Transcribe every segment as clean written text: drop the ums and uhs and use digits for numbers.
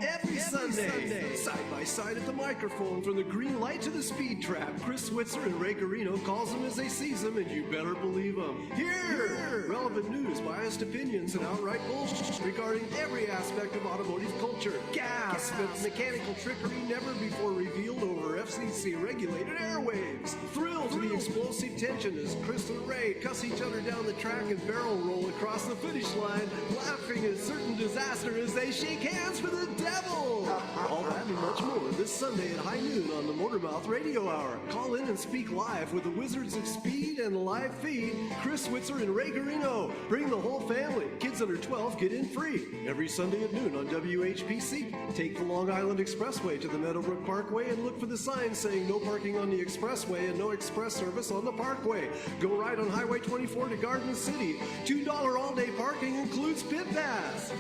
every Sunday. Side by side at the microphone, from the green light to the speed trap, Chris Switzer and Ray Garino calls them as they sees them, and you better believe them. Here! Relevant news, biased opinions, and outright bullshit regarding every aspect of automotive culture. Gas, but mechanical trickery never before revealed over FCC-regulated airwaves. Thrill to the explosive tension as Chris and Ray cuss each other down the track and barrel roll across the finish line, laughing at certain disaster as they shake hands for the devil. All that and much more this Sunday at high noon on the Motormouth Radio Hour. Call in and speak live with the Wizards of Speed and live feed, Chris Switzer and Ray Garino. Bring the whole family. Kids under 12 get in free. Every Sunday at noon on WHPC. Take the Long Island Expressway to the Meadowbrook Parkway and look for the sign saying no parking on the expressway and no express service on the parkway. Go right on Highway 24 to Garden City. $2 all-day parking includes pit pass.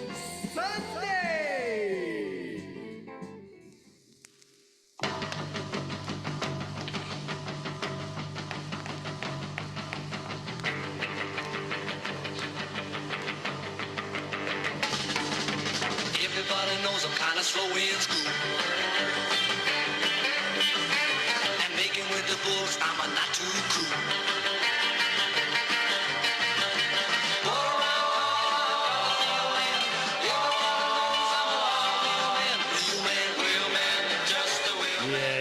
Sunday! Everybody knows I'm kinda slow in school, and making with the books I'm a not too cool.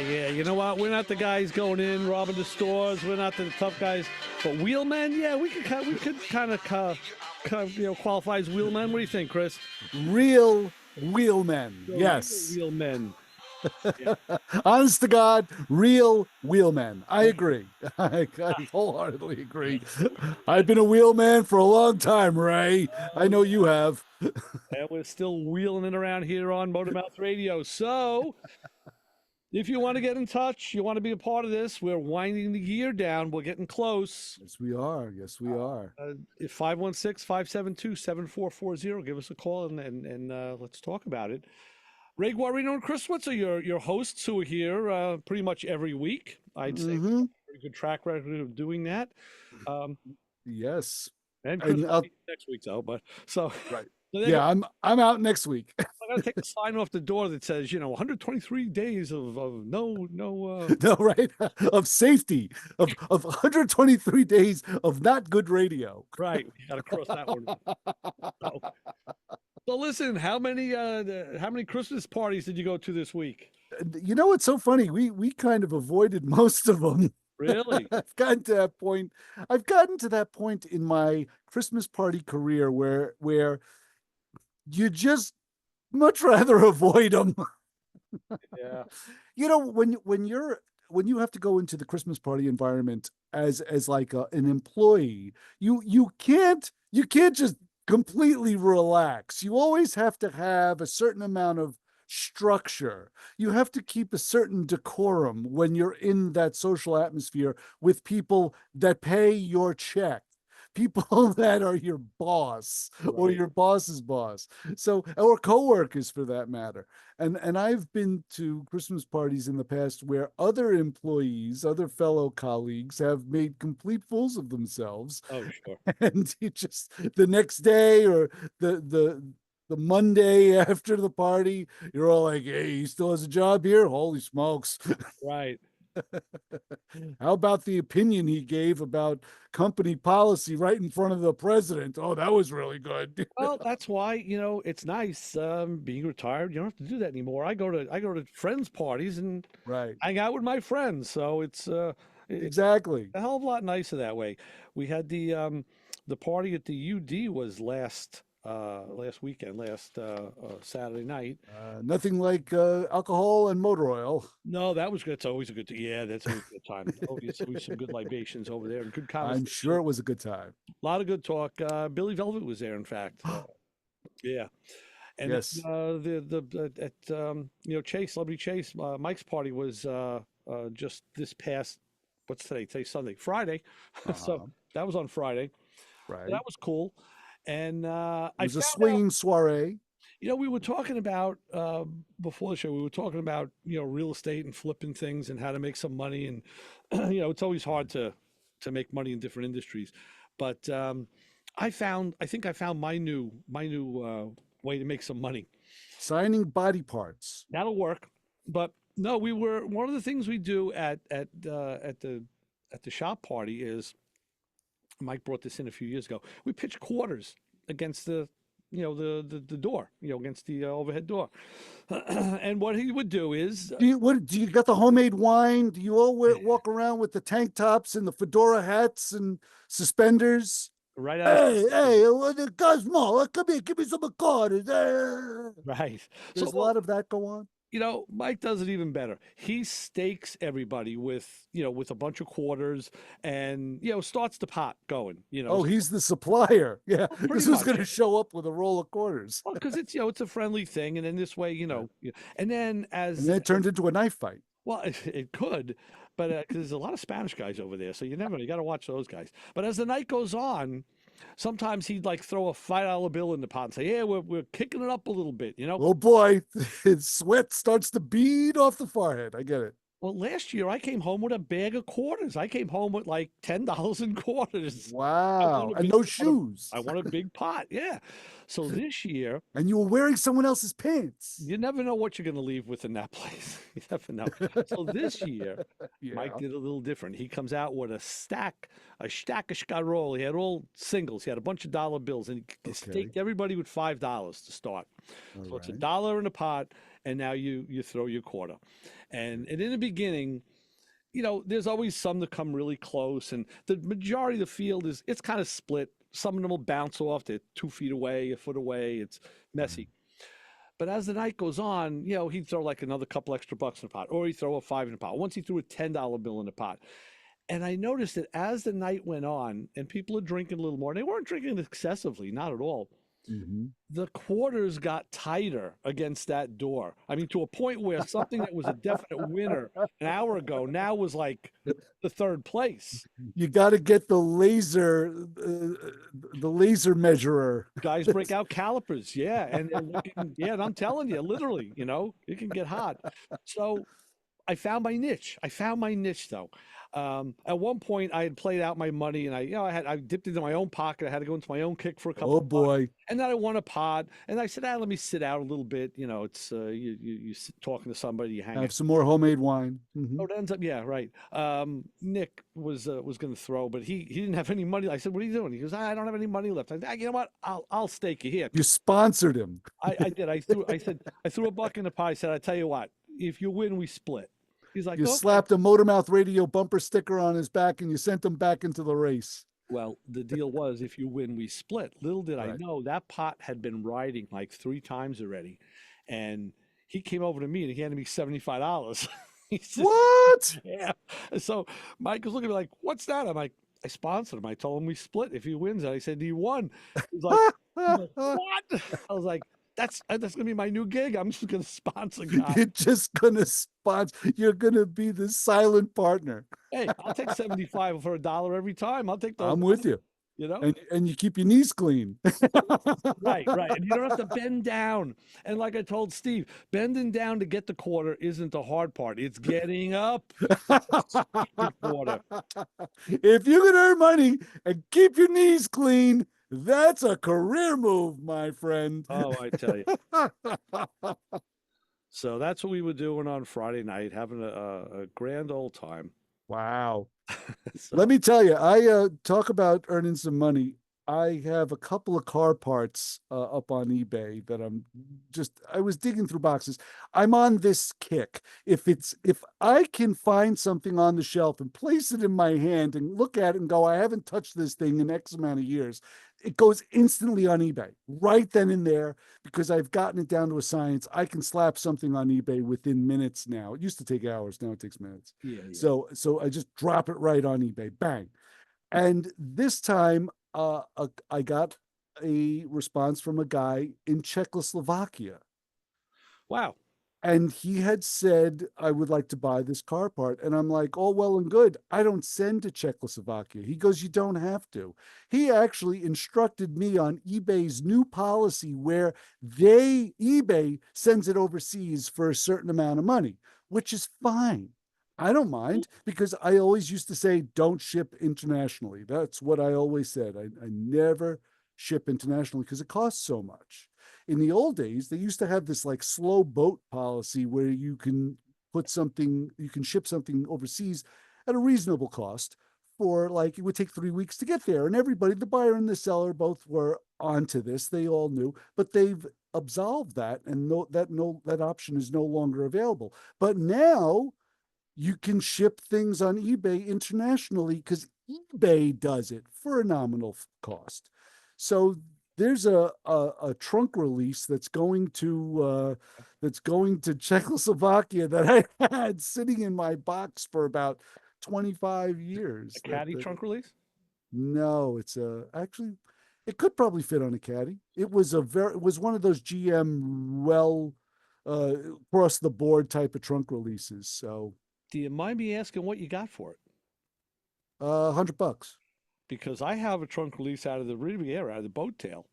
Yeah, you know what? We're not the guys going in robbing the stores. We're not the tough guys, but wheelmen. Yeah, we could kind of qualify as wheelmen. What do you think, Chris? Real wheelmen. Yes. Wheelmen. Yeah. Honest to God, real wheelmen. I agree. I wholeheartedly agree. I've been a wheelman for a long time, Ray. I know you have. And we're still wheeling it around here on Motormouth Radio. So if you want to get in touch, you want to be a part of this, we're winding the year down. We're getting close. Yes, we are. Yes, we are. 516-572-7440. Give us a call and let's talk about it. Ray Guarino and Chris Switzer, your hosts who are here pretty much every week. I'd say we have a pretty good track record of doing that. Yes. And Chris next week, though. But so right. So yeah, I'm out next week. I gotta take a sign off the door that says, 123 days of no no, right, of safety, of 123 days of not good radio. Right, you gotta cross that one. So listen, how many Christmas parties did you go to this week? You know what's so funny? We kind of avoided most of them. Really? I've gotten to that point. I've gotten to that point in my Christmas party career where you just much rather avoid them. Yeah. When you have to go into the Christmas party environment as like an employee, you can't just completely relax. You always have to have a certain amount of structure. You have to keep a certain decorum when you're in that social atmosphere with people that pay your check, people that are your boss or your boss's boss, or coworkers for that matter. And I've been to Christmas parties in the past where other employees, other fellow colleagues have made complete fools of themselves. Oh, sure. And you just the next day or the Monday after the party, you're all like, hey, he still has a job here? Holy smokes. Right. How about the opinion he gave about company policy right in front of the president? Oh, that was really good. Well, that's why, it's nice being retired. You don't have to do that anymore. I go to friends' parties and hang out with my friends. So it's exactly a hell of a lot nicer that way. We had the party at the UD was last weekend, Saturday night. Nothing like alcohol and motor oil. No, that was good. It's always a good. Yeah, that's always a good time. Always some good libations over there and good conversation. I'm sure it was a good time. A lot of good talk. Billy Velvet was there, in fact. Yeah, and yes, Chase, Celebrity Chase, Mike's party was just this past. What's today? Today's Sunday, Friday. So that was on Friday. Right, so that was cool. And it was a swinging soiree. We were talking about before the show. We were talking about real estate and flipping things and how to make some money. And it's always hard to make money in different industries. But I think I found my new way to make some money. Signing body parts. That'll work. But no, we were one of the things we do at the shop party is Mike brought this in a few years ago. We pitch quarters against the the door, against the overhead door. And what he would do is Do you got the homemade wine? Do you all walk around with the tank tops and the fedora hats and suspenders? right out. Hey, Cosmo, come here, give me some quarters. Right. There's So a lot of that go on. Mike does it even better. He stakes everybody with a bunch of quarters and starts the pot going. Oh, he's the supplier. Yeah, pretty this was much. going to show up with a roll of quarters. Well, because it's it's a friendly thing, and then this way, and then And then it turned into a knife fight. well, it could, but because there's a lot of Spanish guys over there, so you got to watch those guys. But as the night goes on, sometimes he'd like throw a $5 bill in the pot and say, "Yeah, we're kicking it up a little bit," Oh boy, his sweat starts to bead off the forehead. I get it. Well, last year I came home with a bag of quarters. I came home with like $10 in quarters. Wow. a And big no pot of- shoes. I want a big pot, yeah. So this year, And you were wearing someone else's pants. you never know what you're going to leave with in that place. You never know. So this year, Yeah. Mike did a little different. He comes out with a stack of Scarroll. He had all singles. He had a bunch of dollar bills, and he staked everybody with $5 to start. So it's right. $1 in a pot, and now you throw your quarter. And in the beginning, there's always some that come really close, and the majority of the field it's kind of split. Some of them will bounce off. They're 2 feet away, a foot away. It's messy. But as the night goes on, he'd throw like another couple extra bucks in the pot, or he'd throw a 5 in the pot. Once he threw a $10 bill in the pot. And I noticed that as the night went on and people are drinking a little more, they weren't drinking excessively, not at all. Mhm. The quarters got tighter against that door. I mean, to a point where something that was a definite winner an hour ago now was like the third place. You got to get the laser measurer. Guys break out calipers, yeah, and they're looking, yeah, and I'm telling you, literally, it can get hot. So I found my niche. I found my niche though. At one point, I had played out my money, and I dipped into my own pocket. I had to go into my own kick for a couple. Oh of bucks. boy. And then I won a pod, and I said, let me sit out a little bit. It's you sit talking to somebody, you hang out. Have some more homemade wine. Mhm. So it ends up, yeah, right. Nick was going to throw, but he didn't have any money. I said, "What are you doing?" He goes, "I don't have any money left." I said, "You know what? I'll stake you here." You sponsored him. I did. I threw a buck in the pot. I said, "I tell you what, if you win, we split." He's like, You "Okay." slapped a Motormouth Radio bumper sticker on his back and you sent him back into the race. Well, the deal was if you win, we split. Little did I Right. know that pot had been riding like 3 times already. And he came over to me and he handed me $75. He said, What? yeah. So Mike was looking at me like, "What's that?" I'm like, "I sponsored him. I told him we split if he wins." And I said, "He won." He's like, "What?" I was like, that's gonna be my new gig. I'm just gonna sponsor guys. You're just gonna sponsor. You're gonna be the silent partner. Hey, I'll take 75 for $1 every time. I'll take those. I'm with you. And you keep your knees clean. Right. And you don't have to bend down. And like I told Steve, bending down to get the quarter isn't the hard part. It's getting up the quarter. If you can earn money and keep your knees clean, that's a career move, my friend. Oh, I tell you. So that's what we were doing on Friday night, having a grand old time. Wow. So- Let me tell you, I talk about earning some money. I have a couple of car parts up on eBay that I was digging through boxes. I'm on this kick. If I can find something on the shelf and place it in my hand and look at it and go, I haven't touched this thing in X amount of years, it goes instantly on eBay right then and there because I've gotten it down to a science. I can slap something on eBay within minutes now. It used to take hours. Now it takes minutes. yeah. So I just drop it right on eBay, bang. And this time, I got a response from a guy in Czechoslovakia, Wow. and he had said, "I would like to buy this car part." And I'm like, "Oh, well and good. I don't send to Czechoslovakia." He goes, "You don't have to." He actually instructed me on eBay's new policy where eBay sends it overseas for a certain amount of money, which is fine. I don't mind because I always used to say, don't ship internationally. That's what I always said. I never ship internationally because it costs so much. in the old days, they used to have this like slow boat policy where you can ship something overseas at a reasonable cost for like, it would take 3 weeks to get there. And everybody, the buyer and the seller, both were onto this. They all knew, but they've absolved that, and that option is no longer available. But now you can ship things on eBay internationally because eBay does it for a nominal cost. So there's a trunk release that's going to Czechoslovakia that I had sitting in my box for about 25 years. A caddy trunk release? No, it's actually, it could probably fit on a caddy. It was one of those GM across the board type of trunk releases. So Do you mind me asking what you got for it? $100. Because I have a trunk release out of the Riviera, out of the boat tail.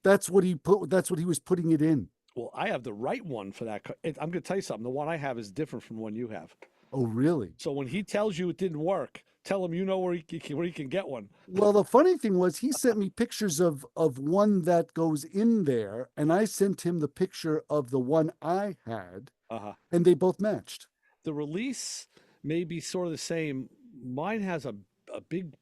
That's what he was putting it in. Well, I have the right one for that. I'm going to tell you something. The one I have is different from the one you have. Oh, really? So when he tells you it didn't work, tell him you know where he can get one. Well, the funny thing was he sent me pictures of one that goes in there, and I sent him the picture of the one I had, and they both matched. The release may be sort of the same. Mine has a big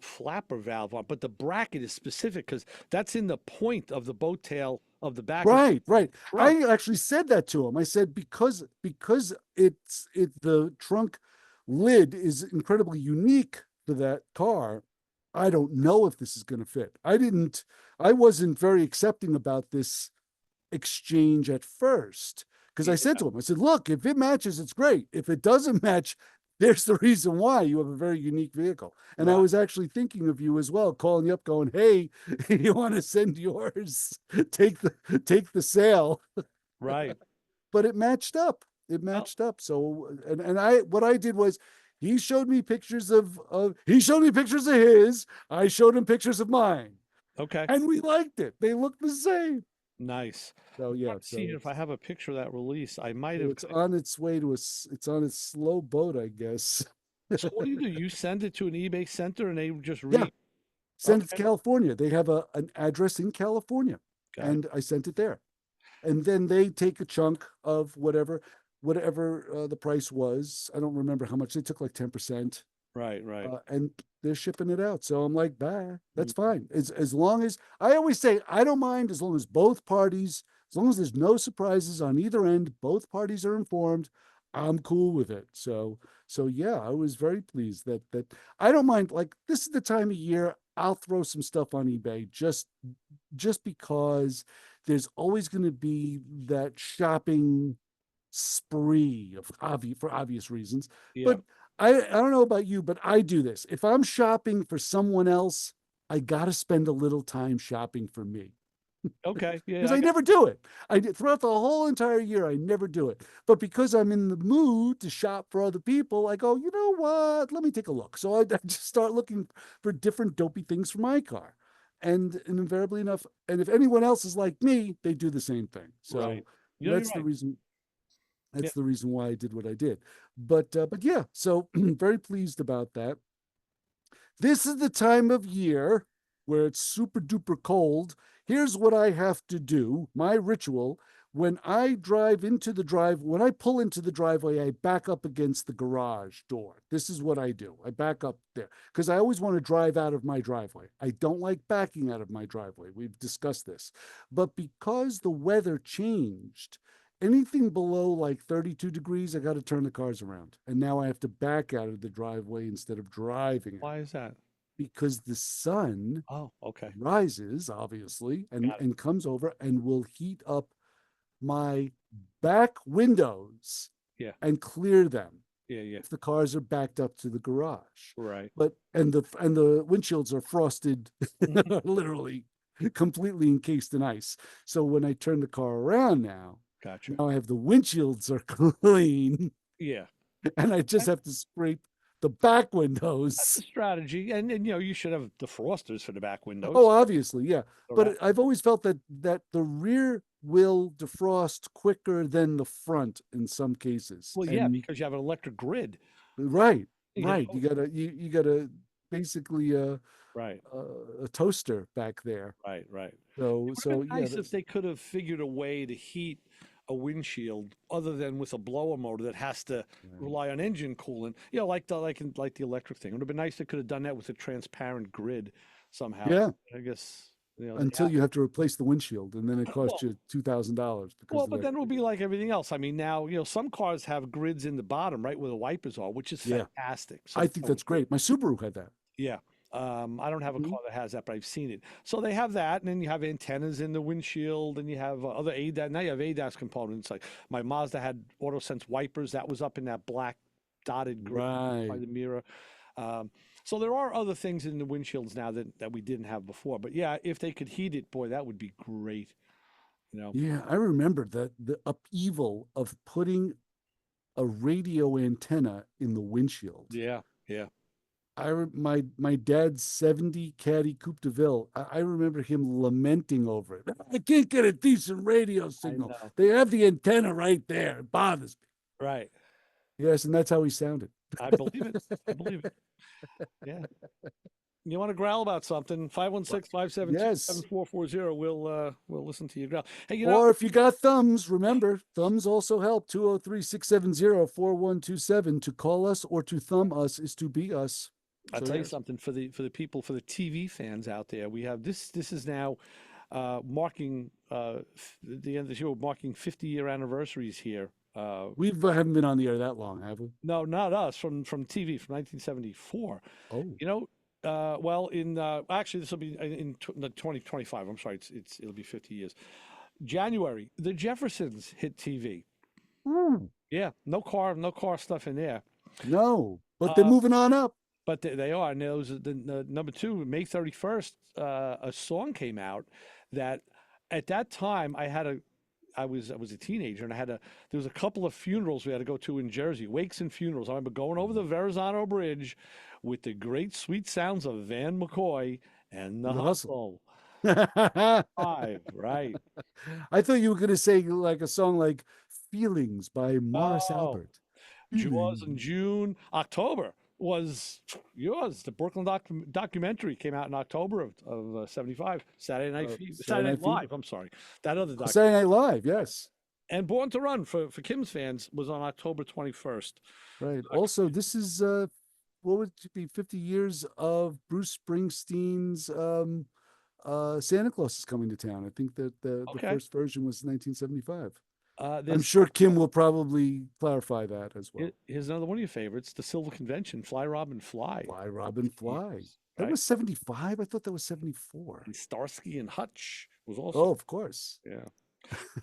flapper valve on, but the bracket is specific because that's in the point of the boat tail of the back. Right. I actually said that to him. I said, because the trunk lid is incredibly unique for that car, I don't know if this is going to fit. I wasn't very accepting about this exchange at first, because I said to him, I said, look, if it matches, it's great. If it doesn't match, there's the reason why. You have a very unique vehicle. And I was actually thinking of you as well, calling you up going, hey, you want to send yours? Take the sale. Right. But it matched up. So, what I did was, he showed me pictures of his, I showed him pictures of mine. Okay. And we liked it. They looked the same. Nice. So yeah. See if I have a picture of that release. I might have. It's on its way to it's on its slow boat, I guess. So what do? You send it to an eBay center and they just send it to California. They have an address in California, and I sent it there. And then they take a chunk of whatever the price was. I don't remember how much. They took like 10%. Right. And they're shipping it out. So I'm like, bah, that's fine. As long as, I always say, I don't mind as long as both parties, as long as there's no surprises on either end, both parties are informed, I'm cool with it. So yeah, I was very pleased that I don't mind. Like, this is the time of year I'll throw some stuff on eBay just because there's always going to be that shopping spree for obvious reasons. Yeah. But I don't know about you, but I do this. If I'm shopping for someone else, I got to spend a little time shopping for me. Okay. Yeah. Because I never do it. Throughout the whole entire year, I never do it. But because I'm in the mood to shop for other people, I go, you know what? Let me take a look. So I just start looking for different dopey things for my car. And invariably enough, and if anyone else is like me, they do the same thing. So that's the reason. That's the reason why I did what I did. But yeah, so very pleased about that. This is the time of year where it's super duper cold. Here's what I have to do. My ritual: when I when I pull into the driveway, I back up against the garage door. This is what I do. I back up there because I always want to drive out of my driveway. I don't like backing out of my driveway. We've discussed this. But because the weather changed, anything below like 32 degrees, I got to turn the cars around. And now I have to back out of the driveway instead of driving. Why is that? Because the sun rises, obviously, and comes over and will heat up my back windows and clear them. Yeah. If the cars are backed up to the garage. Right. And the windshields are frosted, literally completely encased in ice. So when I turn the car around now, now I have the windshields are clean. Yeah. And I just have to scrape the back windows. That's a strategy. And you should have defrosters for the back windows. Oh, obviously, yeah. But I've always felt that the rear will defrost quicker than the front in some cases. Well, yeah, because you have an electric grid. Right. You gotta basically Right. a toaster back there. Right. Right. So It would so have been yeah, nice if they could have figured a way to heat a windshield other than with a blower motor that has to rely on engine coolant. You know, like the electric thing. It would have been nice if they could have done that with a transparent grid somehow. yeah. I guess they Until you have to replace the windshield, and then it costs well, you $2,000 because well, of but that. then it'll be like everything else. I mean, now some cars have grids in the bottom, right where the wipers are, which is Yeah. fantastic. I think that's great. My Subaru had that. Yeah. I don't have a Mhm. car that has that, but I've seen it. So they have that, and then you have antennas in the windshield, and you have other ADAS. Now you have ADAS components. Like my Mazda had AutoSense wipers that was up in that black dotted grid by Right. the mirror. So there are other things in the windshields now that we didn't have before. But yeah, if they could heat it, boy, that would be great. You know, Yeah, I remember the upheaval of putting a radio antenna in the windshield. yeah, yeah. My dad's 70 Caddy Coupe de Ville. I remember him lamenting over it. I can't get a decent radio signal. know. They have the antenna right there. It bothers me. Right. Yes, and that's how he sounded. I believe it. I believe it. Yeah. You want to growl about something? 516-572-7440. We'll listen to you growl. Hey, Or if you got thumbs, remember, thumbs also help. 203-670-4127. To call us or to thumb us is to be us. I'll So, tell you yes. something for the people, for the TV fans out there. We have this is now marking the end of the show, marking 50-year anniversaries here. We haven't been on the air that long, have we? No, not us, from TV from 1974. Oh, Well, in actually this will be in 2025. I'm sorry, it'll be 50 years. January, the Jeffersons hit TV. Yeah, no car stuff in there. no, but they're moving on up. But they are. And those the number two, May 31st, a song came out that at that time I was a teenager, and there was a couple of funerals we had to go to in Jersey, wakes and funerals. I remember going over the Verrazano Bridge with the great sweet sounds of Van McCoy and the The Hustle. Hustle. Five, right. I thought you were going to say like a song like Feelings by Morris Oh, Albert. was in June. October was yours. The Brooklyn documentary came out in October of 75. Saturday Night Saturday Night Live. I'm sorry. That other documentary. Saturday Night Live, yes. And Born to Run for Kim's fans was on October 21st. Right. Also, this is what would it be 50 years of Bruce Springsteen's Santa Claus is Coming to Town. I think that the Okay. first version was 1975. I'm There's sure Kim will probably clarify that as well. here's another one of your favorites, the Silver Convention, Fly Robin Fly. Fly Robin Fly. Years, That right? was 75. I thought that was 74. And Starsky and Hutch was also Oh, of course. yeah.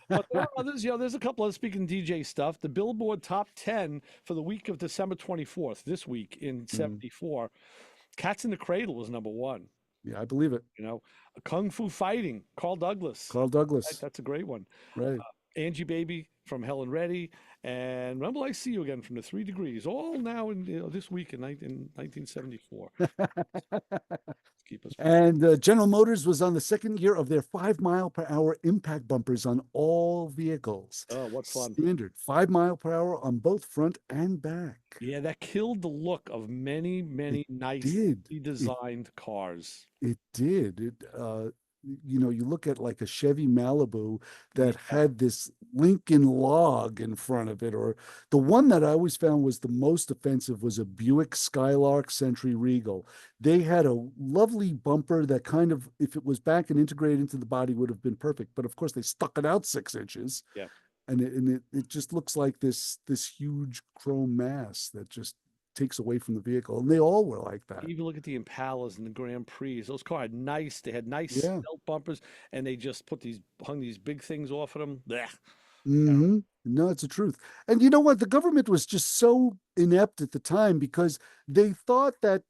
But there are others, there's a couple of speaking DJ stuff. The Billboard Top 10 for the week of December 24th, this week in 74. Cats in the Cradle was number one. Yeah, I believe it. Kung Fu Fighting, Carl Douglas. Carl Douglas. That's a great one. Right. Angie Baby from Helen Reddy, and Remember I See You Again from the 3 Degrees, all now in this week in 1974. Keep us. And General Motors was on the second year of their 5-mile-per-hour impact bumpers on all vehicles. Oh, what fun! Standard 5 mile per hour on both front and back. Yeah, that killed the look of many nicely designed cars. It did. You look at like a Chevy Malibu that had this Lincoln log in front of it, or the one that I always found was the most offensive was a Buick Skylark Century Regal. They had a lovely bumper that kind of, if it was back and integrated into the body, would have been perfect. But of course, they stuck it out 6 inches. Yeah. And it just looks like this huge chrome mass that just takes away from the vehicle, and they all were like that. Even look at the Impalas and the Grand Prix. Those cars they had nice Yeah. stealth bumpers, and they just hung these big things off of them. Blech. Mm-hmm. No, it's the truth. And you know what? The government was just so inept at the time because they thought that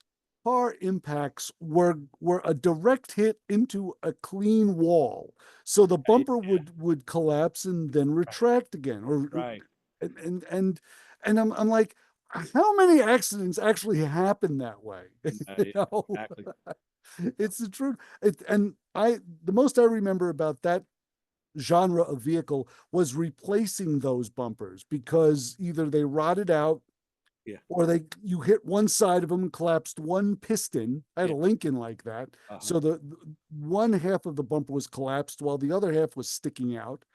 car impacts were a direct hit into a clean wall. So the bumper would collapse and then retract again. Right. And I'm like, how many accidents actually happen that way? Yeah, exactly. It's the truth. The most I remember about that genre of vehicle was replacing those bumpers because either they rotted out Yeah. or you hit one side of them and collapsed one piston. I had a Yeah. Lincoln like that. Uh-huh. So the one half of the bumper was collapsed while the other half was sticking out.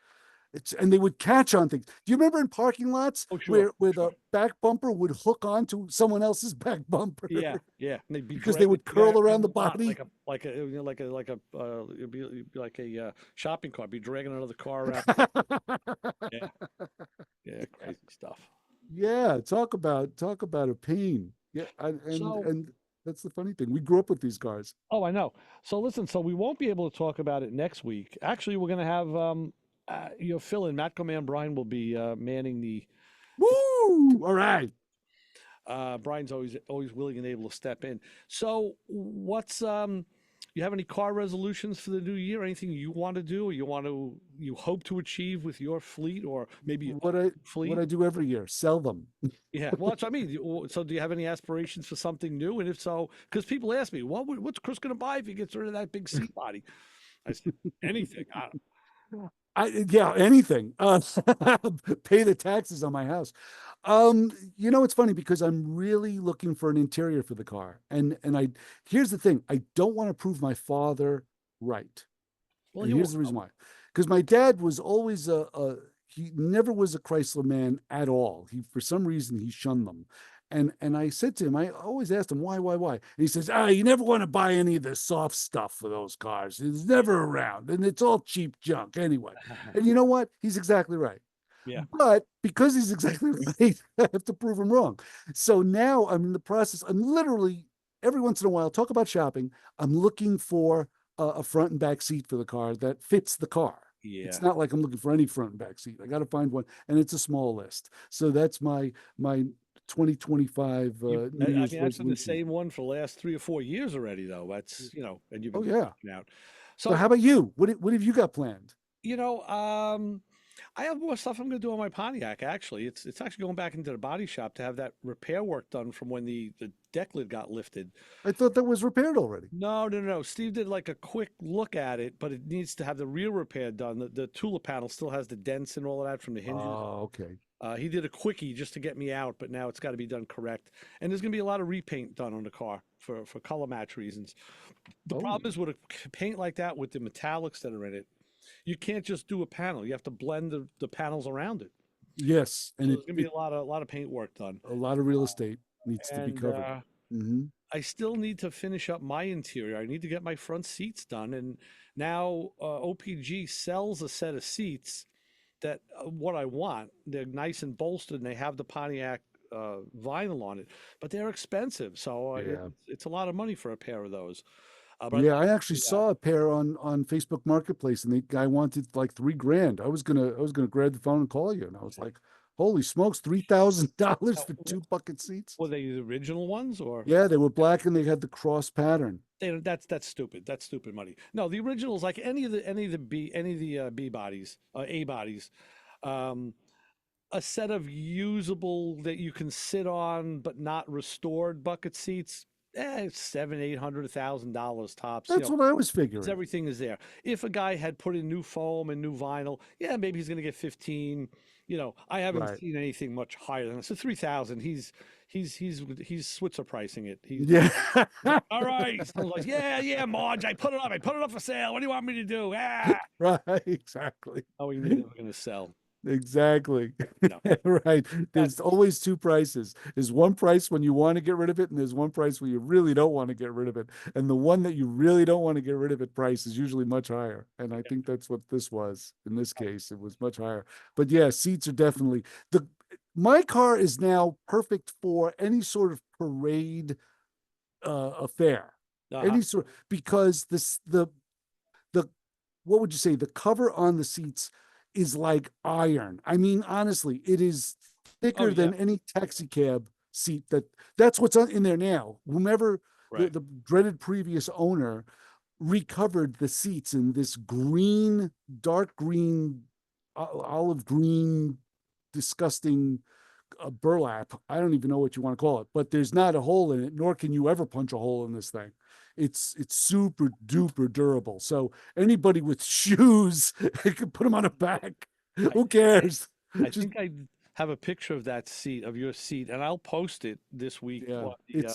And they would catch on things. Do you remember in parking lots Oh, sure, where sure. the back bumper would hook onto someone else's back bumper? Yeah, yeah. And they'd be Because they dragging would it together curl around the lot body. it'd be like a shopping cart, be dragging another car around. Yeah, yeah, crazy stuff. Yeah, talk about a pain. Yeah, So, and that's the funny thing. We grew up with these cars. oh, I know. So listen, so we won't be able to talk about it next week. Actually, we're gonna have Phil and Matt Man Brian will be manning the. Woo! All right. Brian's always willing and able to step in. So, what's you have any car resolutions for the new year? Anything you want to do, or you hope to achieve with your fleet, or maybe fleet? What I do every year, sell them. Yeah, well, that's what I mean. So, do you have any aspirations for something new? And if so, because people ask me, what's Chris going to buy if he gets rid of that big seat body? I said, anything. Yeah, anything. Pay the taxes on my house. It's funny because I'm really looking for an interior for the car. And here's the thing, I don't want to prove my father right. Well, And here's the reason why. Because my dad was always he never was a Chrysler man at all. For some reason, he shunned them. And I said to him, I always asked him, why? And he says, you never want to buy any of the soft stuff for those cars. It's never around, and it's all cheap junk anyway. And you know what? He's exactly right. Yeah. But because he's exactly right, I have to prove him wrong. So now I'm in the process. I'm literally, every once in a while, talk about shopping, I'm looking for a front and back seat for the car that fits the car. Yeah. It's not like I'm looking for any front and back seat. I got to find one, and it's a small list. So that's my 2025 New Year's that's been the resolution. same one for the last 3 or 4 years already, though. That's and you've been working out. So how about you? What have you got planned? I have more stuff I'm going to do on my Pontiac. Actually, it's actually going back into the body shop to have that repair work done from when the deck lid got lifted. I thought that was repaired already. No. Steve did like a quick look at it, but it needs to have the rear repair done. The Tula panel still has the dents and all of that from the hinges. Oh, okay. He did a quickie just to get me out, but now it's got to be done correct. And there's going to be a lot of repaint done on the car for color match reasons. The problem is with a paint like that, with the metallics that are in it, you can't just do a panel. You have to blend the panels around it. Yes, and there's going to be a lot of paint work done. A lot of real estate needs to be covered. I still need to finish up my interior. I need to get my front seats done. And now OPG sells a set of seats that what I want. They're nice and bolstered, and they have the Pontiac vinyl on it, but they're expensive. So it's a lot of money for a pair of those. I actually saw a pair on Facebook Marketplace, and the guy wanted like $3,000. I was gonna grab the phone and call you, and I was like, "Holy smokes, $3,000 for 2 bucket seats?" Were they the original ones, or? Yeah, they were black and they had the cross pattern. That's stupid. That's stupid money. No, the originals, like any of the B bodies, A bodies, a set of usable that you can sit on but not restored bucket seats. $700, $800,000 tops. That's what I was figuring. Everything is there. If a guy had put in new foam and new vinyl, maybe he's going to get 15. I haven't seen anything much higher than that. So 3,000. He's Switzer pricing it. All right. So I was like, yeah, Marge, I put it up for sale. What do you want me to do? Right, exactly. Oh, we knew they were going to sell. Exactly. No. Right. There's always 2 prices. There's one price when you want to get rid of it, and there's one price where you really don't want to get rid of it. And the one that you really don't want to get rid of it price is usually much higher. And I think that's what this was. In this case, it was much higher. But yeah, seats are definitely my car is now perfect for any sort of parade affair. Any sort, because the what would you say? The cover on the seats is like iron. I mean, honestly, it is thicker than any taxi cab seat. That's what's in there now. Whomever the dreaded previous owner recovered the seats in this green, dark green, olive green, disgusting burlap. I don't even know what you want to call it, but there's not a hole in it, nor can you ever punch a hole in this thing. It's super duper durable. So anybody with shoes, you can put them on a back. Who cares? I think I have a picture of that seat, of your seat, and I'll post it this week Yeah, on the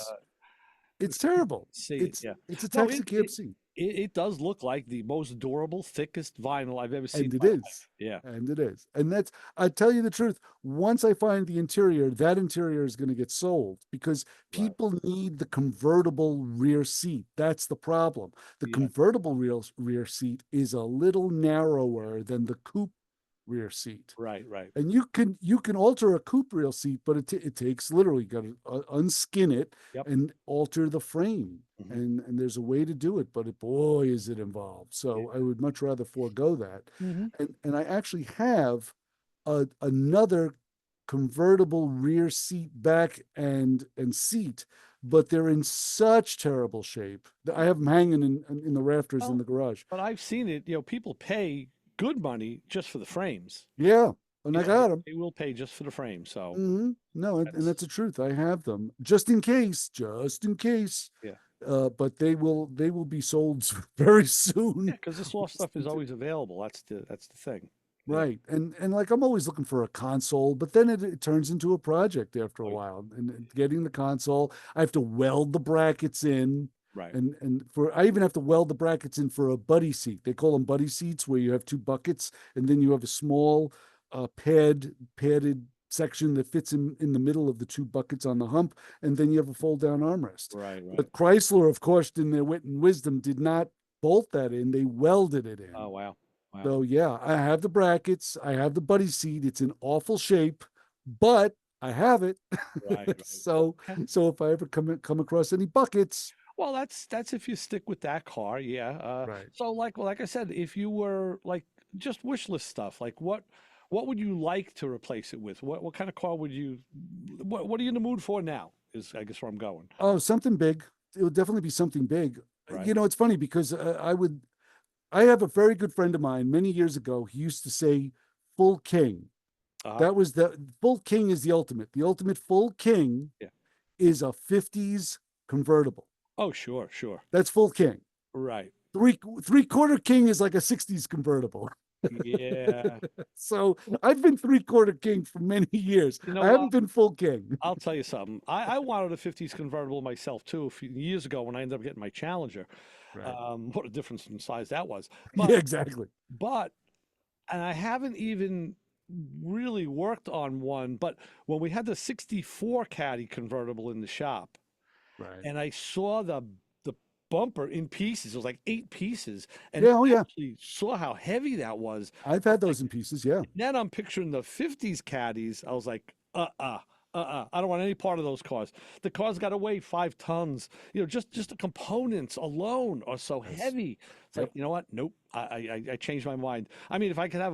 it's terrible. see it. It's Yeah. it's a No, taxi cab seat, it does look like the most durable, thickest vinyl I've ever seen and in it my life. is. Yeah. And it is. And that's, I tell you the truth, once I find the interior, that interior is going to get sold because Right. people need the convertible rear seat. That's the problem. The Yeah. convertible rear seat is a little narrower than the coupe rear seat. Right. Right. And you can alter a coupe rear seat, but it takes literally, you got to unskin it Yep. and alter the frame. Mhm. And there's a way to do it, but boy, is it involved. So I would much rather forego that. Mhm. And I actually have another convertible rear seat back and seat, but they're in such terrible shape. I have them hanging in the rafters in Well, the garage. but I've seen it. People pay good money just for the frames. Yeah, and I got them. They will pay just for the frame. So No, and that's that's the truth. I have them just in case, yeah. But they will be sold very soon. Because this soft stuff is always available. That's the thing. Yeah. Right. And like I'm always looking for a console, but then it turns into a project after a Oh, yeah. while. And getting the console, I have to weld the brackets in. Right. And I even have to weld the brackets in for a buddy seat. They call them buddy seats, where you have two buckets and then you have a small padded section that fits in the middle of the two buckets on the hump, and then you have a fold down armrest. Right. Right. But Chrysler, of course, in their wit and wisdom, did not bolt that in. They welded it in. Oh wow. Wow. So yeah, I have the brackets, I have the buddy seat. It's in awful shape, but I have it. Right. Right. So if I ever come across any buckets, Well, that's if you stick with that car, yeah. right. So like I said, if you were like just wish list stuff, like what would you like to replace it with? What kind of car would you what are you in the mood for now? Is I guess where I'm going. Oh, something big. It would definitely be something big. Right. It's funny because I have a very good friend of mine many years ago. He used to say full king. Uh-huh. That was the full king is the ultimate. The ultimate full king Yeah. is a 50s convertible. Oh, sure, sure. That's full king. Right. Three-quarter king is like a 60s convertible. Yeah. So I've been three-quarter king for many years. You know I haven't what? been full king. I'll tell you something. I wanted a 50s convertible myself too a few years ago when I ended up getting my Challenger. What a difference in size that was. But Yeah, exactly. and I haven't even really worked on one, but when we had the 64 Caddy convertible in the shop Right. and I saw the bumper in pieces, it was like 8 pieces, and Yeah, oh yeah. actually saw how heavy that was. I've had those in pieces, yeah. Then I'm picturing the 50s Caddies. I was like, I don't want any part of those cars. The cars got to weigh 5 tons. Just the components alone are so heavy. It's like, you know what? Nope. I changed my mind. I mean, if I could have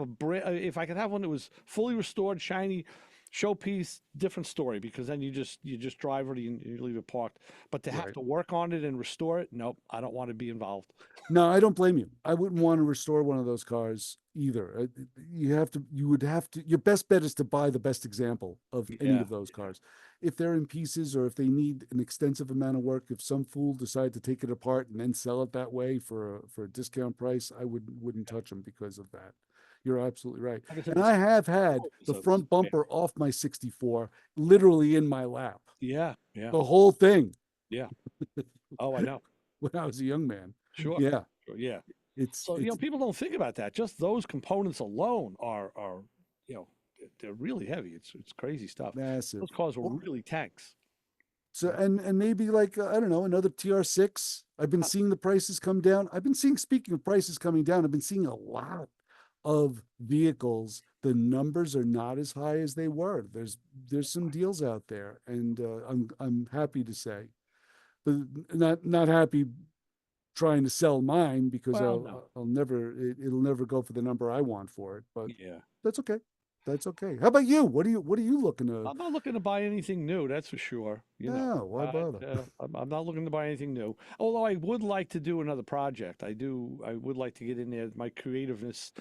one that was fully restored, shiny, showpiece, different story, because then you just drive it and you leave it parked. But to have Right. to work on it and restore it, nope, I don't want to be involved. No, I don't blame you. I wouldn't want to restore one of those cars either. You would have to, your best bet is to buy the best example of any Yeah. of those cars. If they're in pieces or if they need an extensive amount of work, if some fool decided to take it apart and then sell it that way for a discount price, I wouldn't touch them because of that. You're absolutely right. Like I said, And the I have had the so- front bumper off my 64 literally in my lap, Yeah. the whole thing Oh, I know. when I was a young man. Sure. Yeah, Sure. Yeah. it's, So, it's people don't think about that. Just those components alone are they're really heavy. It's crazy stuff. massive. Those cars were Well, really tanks. So and maybe like I don't know, another TR6. I've been seeing the prices come down. Speaking of prices coming down, I've been seeing a lot of vehicles. The numbers are not as high as they were. There's some deals out there, and I'm happy to say, but not happy trying to sell mine because Well, no. I'll never it'll never go for the number I want for it. But Yeah. that's okay. That's okay. How about you? What are you looking to? I'm not looking to buy anything new, that's for sure. No, why bother? I'm not looking to buy anything new. Although I would like to do another project. I would like to get in there. My creativeness,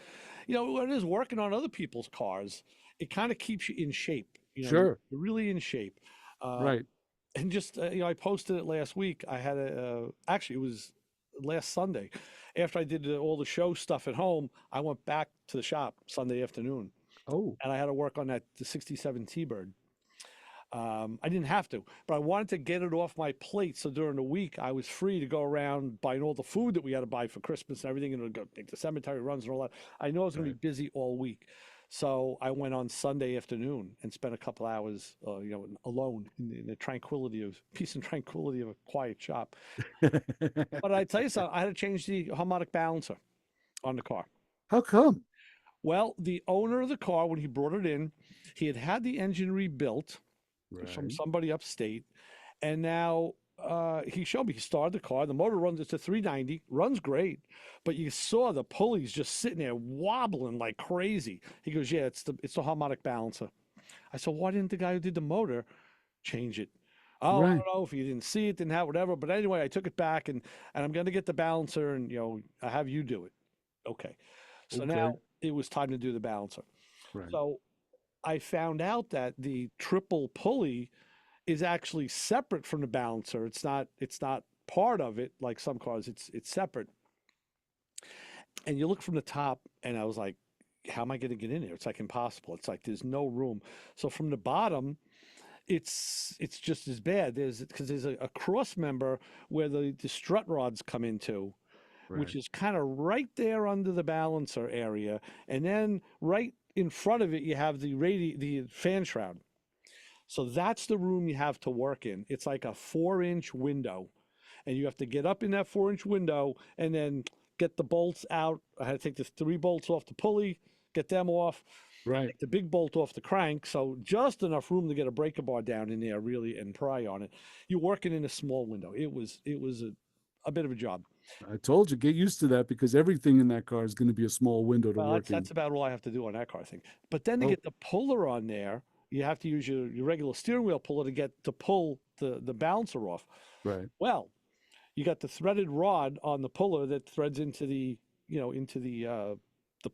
when it is working on other people's cars, it kind of keeps you in shape. Sure. You're really in shape. Right. And just I posted it last week. I had actually it was last Sunday. After I did all the show stuff at home, I went back to the shop Sunday afternoon. Oh, and I had to work on the 67 T-Bird. I didn't have to, but I wanted to get it off my plate. So during the week, I was free to go around buying all the food that we had to buy for Christmas and everything, and go make the cemetery runs and all that. I know I was going to be busy all week. So I went on Sunday afternoon and spent a couple hours, alone in the peace and tranquility of a quiet shop. But I tell you something, I had to change the harmonic balancer on the car. how come? Well, the owner of the car, when he brought it in, he had had the engine rebuilt from Right. somebody upstate, and now he showed me. He started the car. The motor runs. It's a 390, runs great, but you saw the pulleys just sitting there wobbling like crazy. He goes, "Yeah, it's the harmonic balancer." I said, "Why didn't the guy who did the motor change it?" Oh, I Right. don't know if he didn't see it, didn't have whatever. But anyway, I took it back, and I'm going to get the balancer, and I have you do it. Okay. So Okay. now it was time to do the balancer. Right. So I found out that the triple pulley is actually separate from the balancer. It's not part of it like some cars. It's separate. And you look from the top, and I was like, how am I going to get in there? It's like impossible. It's like there's no room. So from the bottom, it's just as bad. There's a cross member where the strut rods come into, which Right. is kind of right there under the balancer area, and then right in front of it you have the fan shroud. So that's the room you have to work in. It's like a 4-inch window, and you have to get up in that 4-inch window and then get the bolts out. I had to take the 3 bolts off the pulley, get them off, Right. take the big bolt off the crank. So just enough room to get a breaker bar down in there, really, and pry on it. You're working in a small window. It was a bit of a job. I told you, get used to that because everything in that car is going to be a small window to Well, work that's in. about all I have to do on that car thing. But then to Oh, get the puller on there, you have to use your regular steering wheel puller to pull the balancer off. right. Well, you got the threaded rod on the puller that threads into the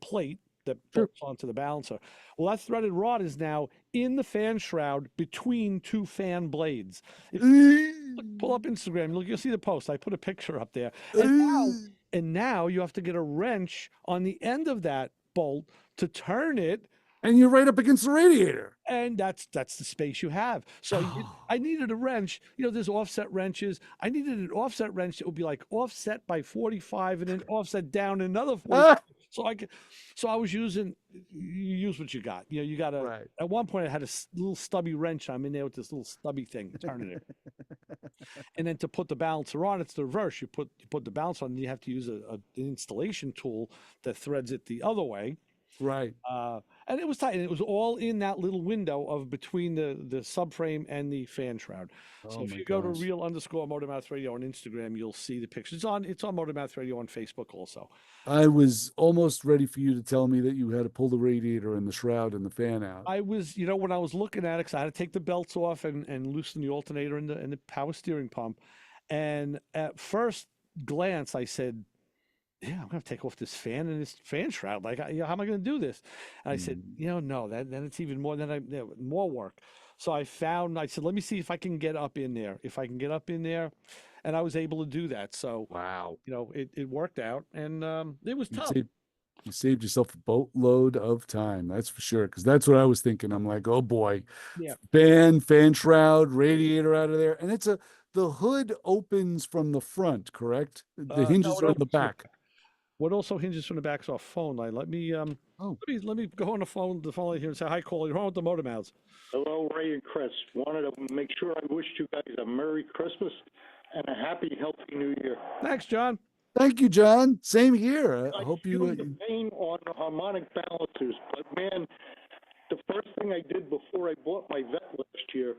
plate that Sure. bolts onto the balancer. Well, that threaded rod is now in the fan shroud between 2 fan blades. Pull up Instagram, look, you'll see the post. I put a picture up there. And now you have to get a wrench on the end of that bolt to turn it, And you're right up against the radiator. and that's the space you have. So I needed a wrench. There's offset wrenches. I needed an offset wrench that would be like offset by 45 and then offset down another 45. So I was using, you use what you got. You got Right. at one point I had a little stubby wrench. I'm in there with this little stubby thing, turning it. And then to put the balancer on, it's the reverse. You put the balancer on, and you have to use an installation tool that threads it the other way. Right. And it was tight. And it was all in that little window of between the subframe and the fan shroud. So Oh if my you go to gosh. real_Motormouth Radio on Instagram, you'll see the pictures. It's on Motormouth Radio on Facebook also. I was almost ready for you to tell me that you had to pull the radiator and the shroud and the fan out. I was, when I was looking at it, 'cause I had to take the belts off and loosen the alternator and the power steering pump. And at first glance, I said, yeah, I'm going to take off this fan and this fan shroud. Like, how am I going to do this? And I said, no, then it's even more more work. So I said, let me see if I can get up in there. If I can get up in there, and I was able to do that. So, Wow. it worked out, and it was You tough. saved yourself a boatload of time, that's for sure. Because that's what I was thinking. I'm like, oh boy, Yeah. fan shroud, radiator out of there, and the hood opens from the front, correct? The No, hinges it are on the opens from back. What also hinges from the back is our phone line. Let me Oh, let me go on the phone line here and say hi, Cole. You're on with the Motor Mouths. Hello, Ray and Chris. Wanted to make sure I wished you guys a Merry Christmas and a happy, healthy New Year. Thanks, John. thank you, John. Same here. I hope feel you. the pain on the harmonic balancers, but man, the first thing I did before I bought my vet last year,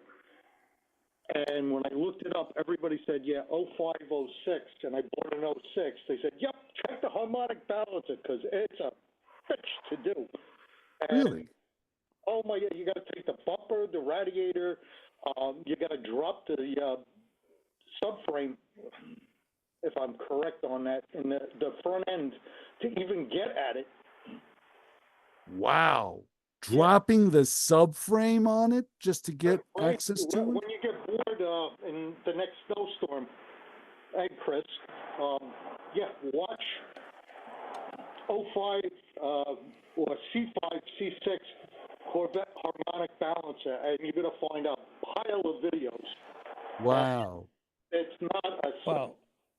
and when I looked it up, everybody said, yeah, 0506, and I bought an 06. They said, yep, check the harmonic balancer because it's a bitch to do. And, Really? oh my God, you got to take the bumper, the radiator, you got to drop the subframe, if I'm correct on that, in the front end to even get at it. Wow. Dropping the subframe on it just to get Right, access to it? when you get bored in the next snowstorm, hey Chris, yeah, watch '05 or C5, C6 Corvette harmonic balancer, and you're going to find a pile of videos. Wow. It's not a Well,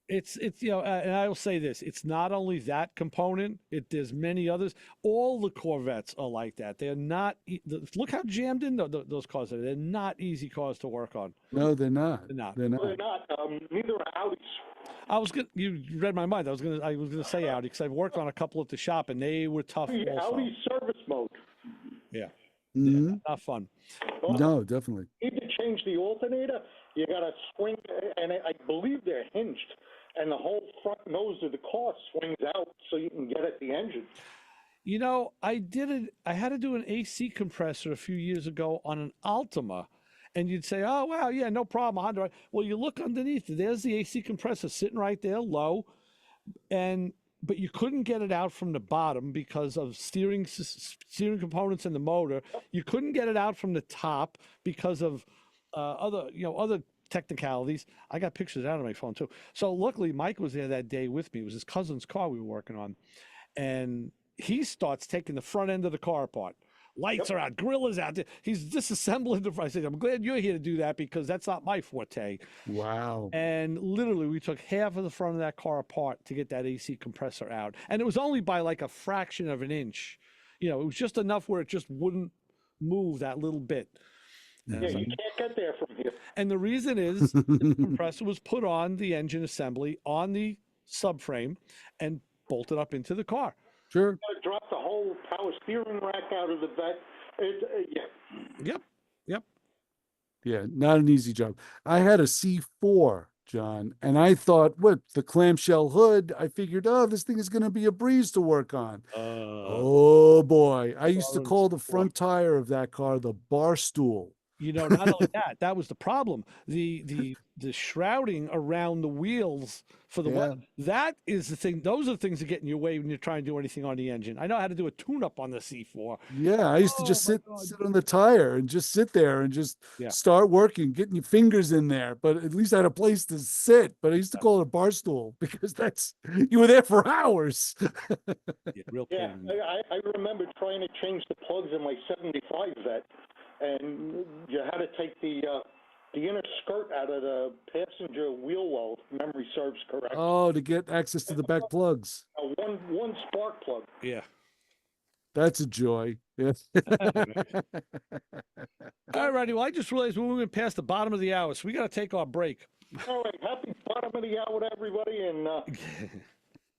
it's and I will say this: it's not only that component. There's many others. All the Corvettes are like that. They're not. Look how jammed in those cars are. They're not easy cars to work on. No, they're not. They're not. They're not. They're not. Neither are Audis. You read my mind. I was gonna say Audi because I've worked on a couple at the shop and they were tough. The Also. Audi service mode. Yeah, Mhm. not fun. No, definitely. You need to change the alternator. You got to swing, and I believe they're hinged, and the whole front nose of the car swings out so you can get at the engine. You know, I had to do an AC compressor a few years ago on an Altima, and you'd say, "Oh, wow, yeah, no problem, Honda." Well, you look underneath, there's the AC compressor sitting right there, low, but you couldn't get it out from the bottom because of steering components in the motor. You couldn't get it out from the top because of other technicalities. I got pictures out of my phone too. So luckily, Mike was there that day with me. It was his cousin's car we were working on, and he starts taking the front end of the car apart. Lights are out, grill is out. He's disassembling the front. I said, "I'm glad you're here to do that because that's not my forte." Wow. And literally, we took half of the front of that car apart to get that AC compressor out. And it was only by like a fraction of an inch. It was just enough where it just wouldn't move that little bit. Yeah, you can't get there from here. And the reason is the compressor was put on the engine assembly on the subframe and bolted up into the car. Sure. You got to drop the whole power steering rack out of the vet. Yeah. Yep. Yeah, not an easy job. I had a C4, John, and I thought, what, the clamshell hood? I figured, oh, this thing is going to be a breeze to work on. Oh boy, I used to call the front tire of that car the bar stool. Not only that was the problem. The shrouding around the wheels for the weather, that is the thing. Those are the things that get in your way when you're trying to do anything on the engine. I know how to do a tune-up on the C4. Yeah, I used to just sit on the tire and just sit there and just start working, getting your fingers in there. But at least I had a place to sit. But I used to call it a bar stool because you were there for hours. Real Yeah, I remember trying to change the plugs in my '75 vet, and you had to take the inner skirt out of the passenger wheel well, if memory serves correct. Oh, to get access to the back plugs. One spark plug. Yeah. That's a joy. Yeah. All righty. Well, I just realized we're moving past the bottom of the hour, so we got to take our break. All right. Happy bottom of the hour to everybody. And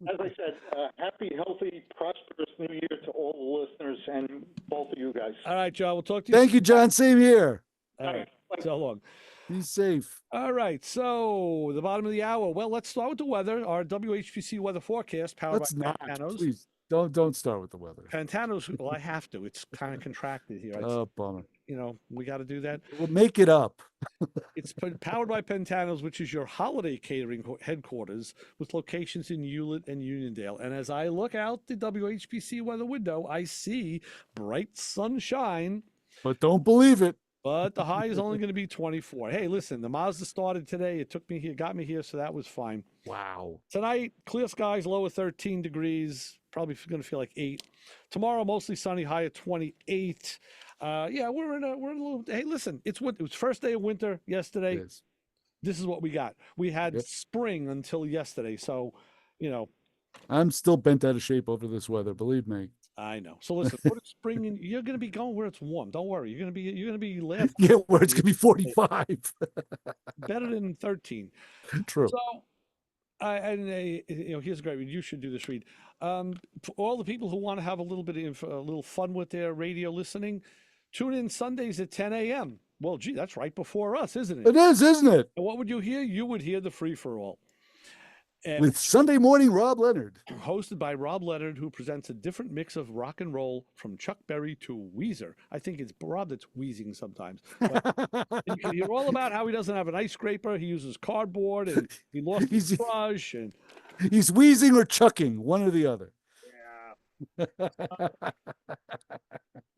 as I said, happy, healthy, prosperous New Year to all the listeners and both of you guys. All right, John. We'll talk to you. Thank you, John. Same here. All right. So long. Be safe. All right. So the bottom of the hour. Well, let's start with the weather. Our WHPC weather forecast powered Let's by not. Pantanos. Please don't start with the weather. Pantanos. Well, I have to. It's kind of contracted here. Oh, bummer. We got to do that. We'll make it up. It's powered by Pantanos, which is your holiday catering headquarters with locations in Hewlett and Uniondale. And as I look out the WHPC weather window, I see bright sunshine. But don't believe it. But the high is only going to be 24. Hey, listen, the Mazda started today. It took me here, got me here, so that was fine. Wow. Tonight, clear skies, low of 13 degrees. Probably going to feel like 8. Tomorrow, mostly sunny, high of 28. We're in a little. Hey, listen, it was first day of winter yesterday. It is. This is what we got. We had spring until yesterday, so I'm still bent out of shape over this weather. Believe me. I know. So listen, put spring in. You're going to be going where it's warm. Don't worry. You're going to be laughing. Yeah, where it's going to be 45. Better than 13. True. So, here's a great read. You should do this read. For all the people who want to have a little fun with their radio listening, tune in Sundays at 10 a.m. Well, gee, that's right before us, isn't it? It is, isn't it? And what would you hear? You would hear the free for all. And with Sunday morning Rob Leonard. Hosted by Rob Leonard, who presents a different mix of rock and roll from Chuck Berry to Weezer. I think it's Rob that's wheezing sometimes. You can hear all about how he doesn't have an ice scraper. He uses cardboard and he lost his brush. And he's wheezing or chucking, one or the other. Yeah.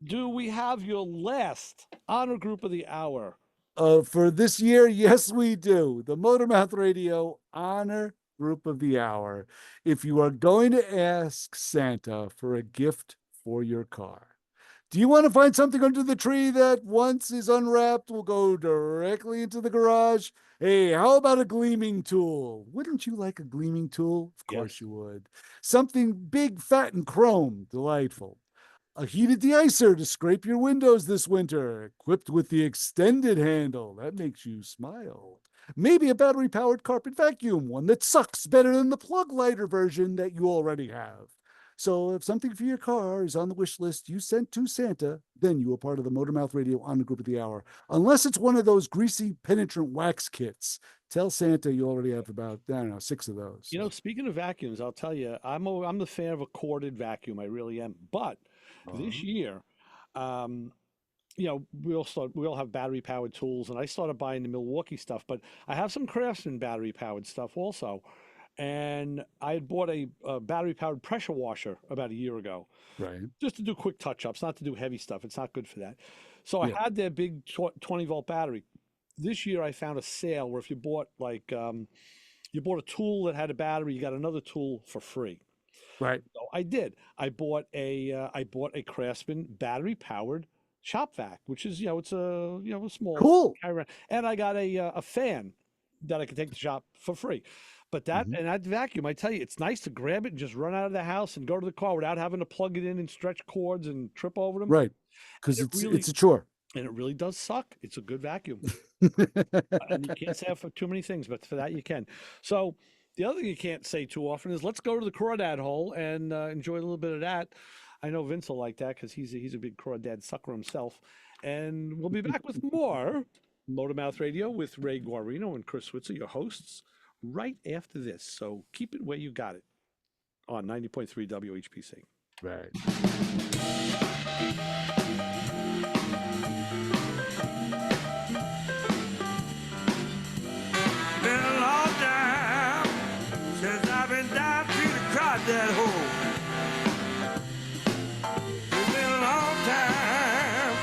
Do we have your last honor group of the hour? For this year, yes, we do. The Motormouth Radio Honor group of the hour. If you are going to ask Santa for a gift for your car, do you want to find something under the tree that once is unwrapped will go directly into the garage? Hey, how about a gleaming tool? Wouldn't you like a gleaming tool? Of course you would. Something big, fat, and chrome. Delightful. A heated deicer to scrape your windows this winter, equipped with the extended handle. That makes you smile. Maybe a battery-powered carpet vacuum, one that sucks better than the plug lighter version that you already have. So if something for your car is on the wish list you sent to Santa, then you are part of the Motormouth Radio Honor Group of the Hour. Unless it's one of those greasy, penetrant wax kits. Tell Santa you already have about, I don't know, 6 of those. You know, speaking of vacuums, I'll tell you, I'm the fan of a corded vacuum. I really am. But this year, you know, we all have battery powered tools, and I started buying the Milwaukee stuff, but I have some Craftsman battery powered stuff also. And I had bought a battery powered pressure washer about a year ago, Right. just to do quick touch ups, not to do heavy stuff. It's not good for that. So I Yeah. had their big 20-volt battery. This year I found a sale where if you bought you bought a tool that had a battery, you got another tool for free. Right. So I did. I bought a Craftsman battery powered shop vac, which is, it's a small Cool. carry around. And I got a fan that I could take to shop for free. But that and that vacuum, I tell you, it's nice to grab it and just run out of the house and go to the car without having to plug it in and stretch cords and trip over them. Right. Because it really- it's a chore. And it really does suck. It's a good vacuum. And you can't say it for too many things, but for that you can. So the other thing you can't say too often is let's go to the crawdad hole and enjoy a little bit of that. I know Vince will like that because he's a big crawdad sucker himself. And we'll be back with more Motormouth Radio with Ray Guarino and Chris Switzer, your hosts, right after this. So keep it where you got it on 90.3 WHPC. Right. Been a long time since I've been down to the crawdad hole. It's been a long time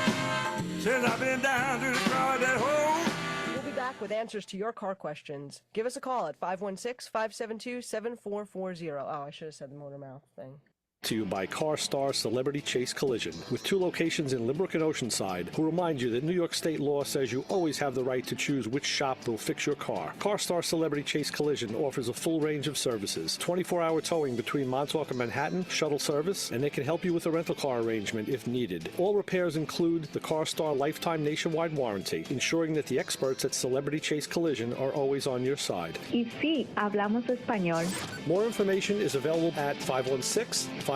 since I've been down to the crawdad hole. We'll be back with answers to your car questions. Give us a call at 516-572-7440. Oh, I should have said the motor mouth thing. To you by CarStar Celebrity Chase Collision, with 2 locations in Limerick and Oceanside, who remind you that New York state law says you always have the right to choose which shop will fix your car. CarStar Celebrity Chase Collision offers a full range of services, 24-hour towing between Montauk and Manhattan, shuttle service, and they can help you with a rental car arrangement if needed. All repairs include the CarStar Lifetime Nationwide Warranty, ensuring that the experts at Celebrity Chase Collision are always on your side. Y sí, hablamos español. More information is available at 516-593-0920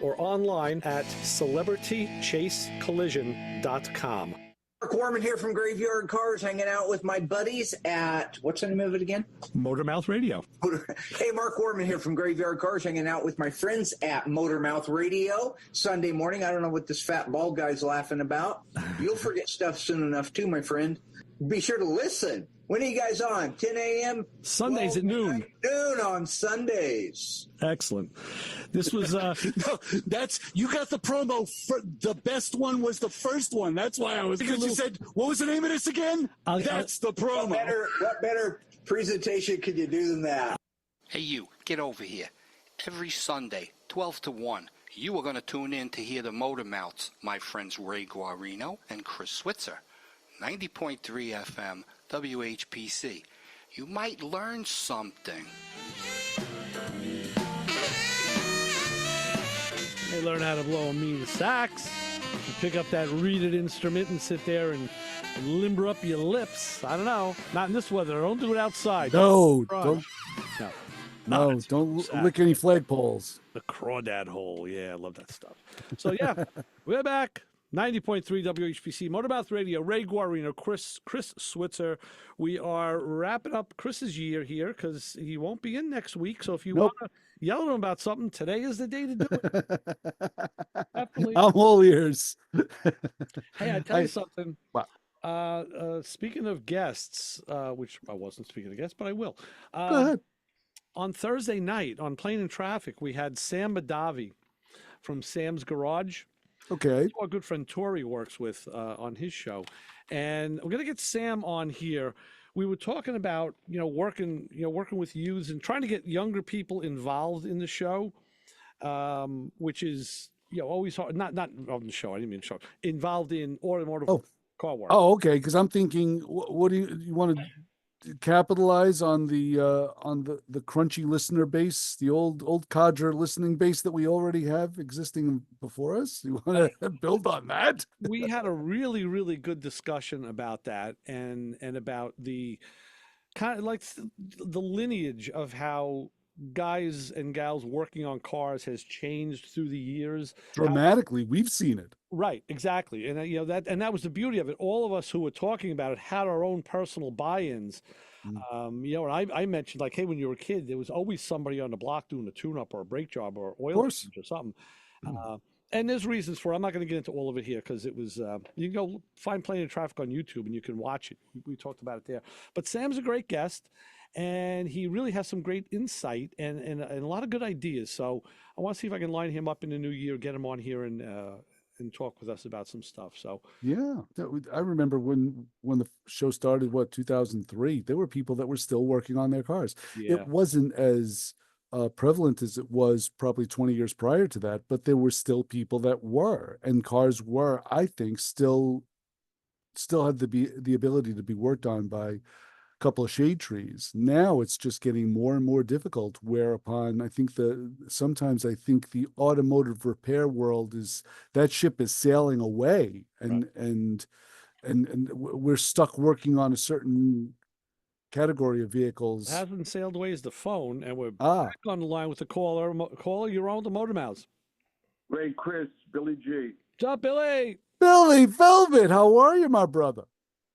or online at celebritychasecollision.com. Mark Warman here from Graveyard Cars, hanging out with my buddies at, what's the name of it again? Motormouth Radio. Hey, Mark Warman here from Graveyard Cars, hanging out with my friends at Motormouth Radio. Sunday morning, I don't know what this fat bald guy's laughing about. You'll forget stuff soon enough too, my friend. Be sure to listen. When are you guys on? 10 a.m.? Sundays at noon. Noon on Sundays. Excellent. This was No, you got the promo. The best one was the first one. That's why I was. Because you said, what was the name of this again? That's the promo. What better presentation could you do than that? Hey, you, get over here. Every Sunday, 12 to 1, you are going to tune in to hear the Motor Mouths, my friends Ray Guarino and Chris Switzer. 90.3 FM, WHPC. You might learn something. They learn how to blow a mean sax. You pick up that reeded instrument and sit there and limber up your lips. I don't know. Not in this weather. Don't do it outside. No, Garage. don't. No. No, don't lick any flagpoles. The crawdad hole. Yeah, I love that stuff. So, yeah, we're back. 90.3 WHPC, Motormouth Radio, Ray Guarino, Chris Switzer. We are wrapping up Chris's year here because he won't be in next week. So if you want to yell at him about something, today is the day to do it. Definitely. I'm all ears. Hey, I tell you something. What? Speaking of guests, which I wasn't speaking of guests, but I will. Go ahead. On Thursday night on Plane and Traffic, we had Sam Madavi from Sam's Garage. Okay. Our good friend Tori works with on his show. And we're going to get Sam on here. we were talking about working with youths and trying to get younger people involved in the show, which is always hard. Not on the show. I didn't mean show. Involved in automotive Oh. car work. Oh, okay. Because I'm thinking, what do you want to capitalize on the crunchy listener base, the old cadre listening base that we already have existing before us? You want to build on that? We had a really, really good discussion about that and about the kind of like the lineage of how guys and gals working on cars has changed through the years. Dramatically, we've seen it. Right, exactly. And that was the beauty of it. All of us who were talking about it had our own personal buy-ins. And I mentioned, like, hey, when you were a kid, there was always somebody on the block doing a tune-up or a brake job or oil change or something. And there's reasons for it. I'm not going to get into all of it here because it was, you can go find Plenty of Traffic on YouTube and you can watch it. We talked about it there. But Sam's a great guest and he really has some great insight and a lot of good ideas. So I want to see if I can line him up in the new year, get him on here and talk with us about some stuff. So yeah, I remember when the show started, 2003, there were people that were still working on their cars. Yeah. It wasn't as prevalent as it was probably 20 years prior to that, but there were still people that were, and cars were, I think, still had the ability to be worked on by couple of shade trees. Now it's just getting more and more difficult, whereupon sometimes I think the automotive repair world that ship is sailing away and we're stuck working on a certain category of vehicles. What hasn't sailed away is the phone, and we're back on the line with the caller. Caller, you're on the Motor Mouths. Ray, Chris, Billy G. What's up, Billy? Billy Velvet, how are you, my brother?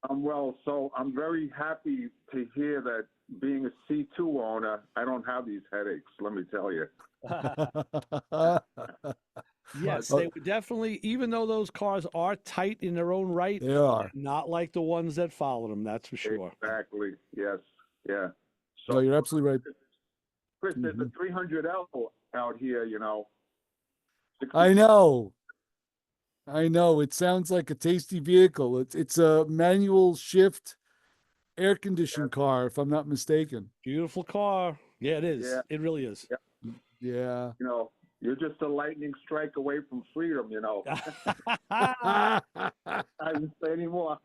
I'm well. So I'm very happy to hear that being a C2 owner, I don't have these headaches, let me tell you. Yes, they were definitely, even though those cars are tight in their own right, they are not like the ones that followed them, that's for sure. Exactly, yes, yeah. So, no, you're absolutely right. Chris, there's a 300L out here, I know. It sounds like a tasty vehicle. It's a manual shift, air conditioned car, if I'm not mistaken. Beautiful car. Yeah, it is. Yeah. It really is. Yeah. You're just a lightning strike away from freedom, I didn't say anymore.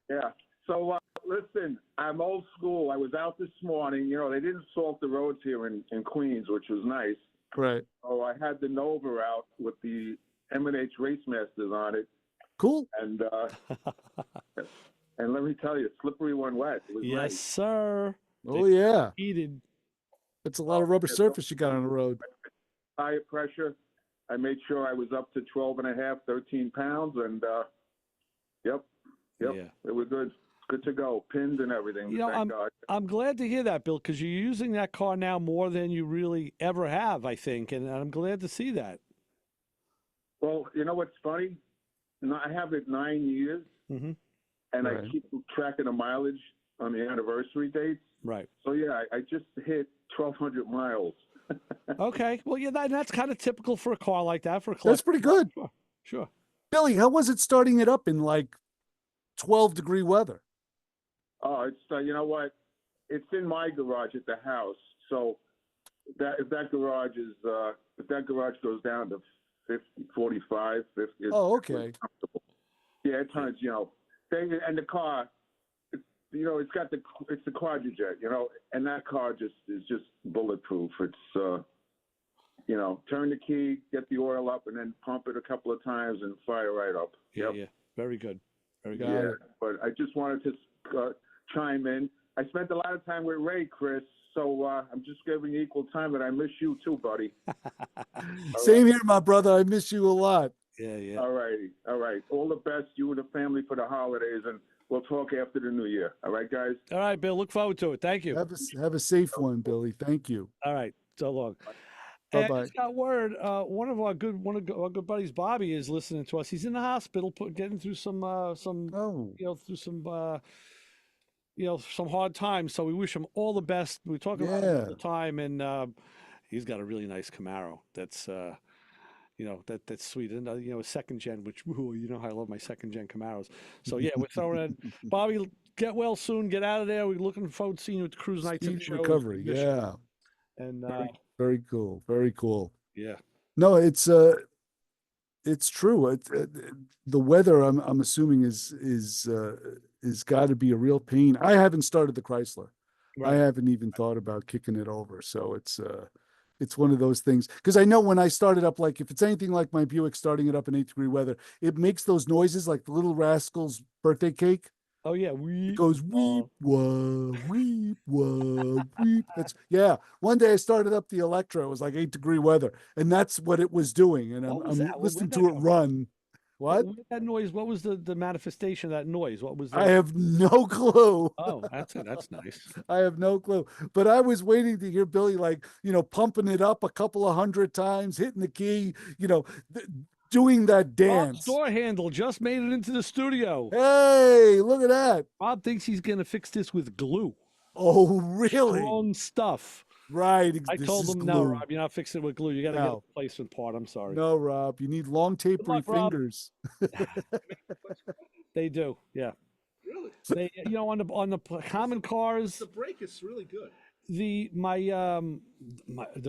Yeah. So listen, I'm old school. I was out this morning. They didn't salt the roads here in Queens, which was nice. Right. Oh, I had the Nova out with the M&H Race Masters on it. Cool. And and let me tell you, slippery when wet. It was yes, nice. sir. Oh, yeah. Heated. It's a lot of rubber surface you got on the road. Tire pressure. I made sure I was up to 12 and a half, 13 pounds. And, yep. Yeah. It was good. Good to go. Pinned and everything. Thank God. I'm glad to hear that, Bill, because you're using that car now more than you really ever have, I think. And I'm glad to see that. Well, you know what's funny? I have it 9 years. Mm-hmm. And I keep track of the mileage on the anniversary dates. Right. So, yeah, I just hit 1,200 miles. Okay. Well, yeah, that's kind of typical for a car like that. That's pretty good. Sure. Billy, how was it starting it up in 12-degree weather? Oh, it's you know what? It's in my garage at the house. So if that garage goes down to 50, 45, 50. Oh, okay. Comfortable. Yeah, at times, and the car, it's the Quadrajet, and that car is just bulletproof. It's turn the key, get the oil up, and then pump it a couple of times and fire right up. Yeah, yeah, very good, very good. Yeah, but I just wanted to chime in. I spent a lot of time with Ray, Chris, so I'm just giving you equal time, and I miss you too, buddy. Same here, my brother. I miss you a lot. Yeah. All righty. All right. All the best, you and the family, for the holidays, and we'll talk after the new year. All right, guys? All right, Bill. Look forward to it. Thank you. Have a safe one, Billy. Thank you. All right. So long. Bye-bye. And I just got word. One of our good buddies, Bobby, is listening to us. He's in the hospital, getting through some some hard times. So we wish him all the best. We talk about it all the time, and he's got a really nice Camaro. That's that's sweet. And a second gen, which ooh, you know how I love my second gen Camaros. So yeah, we're throwing in. Bobby, get well soon. Get out of there. We're looking forward to seeing you at the cruise nights and Speedy shows. recovery. We miss you. Yeah. And Very cool. Very cool. yeah, No, it's true. The weather, I'm assuming is got to be a real pain. I haven't started the Chrysler. I right. haven't even thought about kicking it over. So it's one of those things. Because I know when I started up, like if it's anything like my Buick starting it up in 8-degree weather, it makes those noises like the Little Rascals birthday cake. Oh yeah, It goes weep, wah, weep, wah, weep. Yeah. One day I started up the Electra. It was like 8-degree weather, and that's what it was doing. And What was I'm that? listening Where'd to that it come from? run. What? What was that noise? What was the manifestation of that noise? What was I the? have no clue. Oh, that's nice. I have no clue. But I was waiting to hear Billy pumping it up a couple of hundred times, hitting the key, doing that Rob's dance. door handle just made it into the studio. Hey, look at that. Rob thinks he's gonna fix this with glue. Oh, really? Strong stuff. Right. I this told is him, no, glue. Rob, you're not fixing it with glue. You got to get No. a replacement part. I'm sorry. No, Rob, you need long tapery luck, Rob. fingers. They do, yeah. Really? They, on the common cars, The brake is really good. the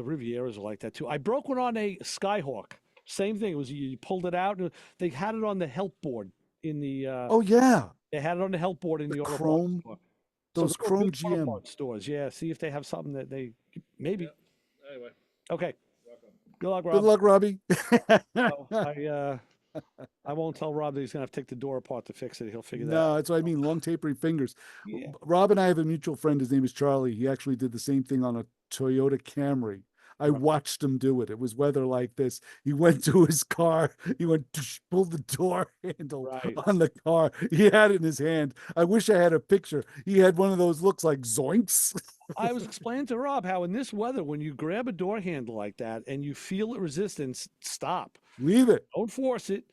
Rivieras are like that too. I broke one on a Skyhawk. Same thing. It was you pulled it out. And they had it on the help board in the. Oh yeah, They had it on the help board in the auto parts chrome, store. those go to chrome good auto GM. parts stores. Yeah, see if they have something that they maybe. Anyway. Okay. Good luck, Rob. Good luck, Robbie. So, I won't tell Rob that he's gonna have to take the door apart to fix it. He'll figure that out. No, that's what I mean. Long tapery fingers. Yeah. Rob and I have a mutual friend. His name is Charlie. He actually did the same thing on a Toyota Camry. I watched him do it. It was weather like this. He went to his car. He went pulled the door handle Right. on the car. He had it in his hand. I wish I had a picture. He had one of those looks like zoinks. I was explaining to Rob how in this weather, when you grab a door handle like that and you feel the resistance, stop. Leave it. Don't force it,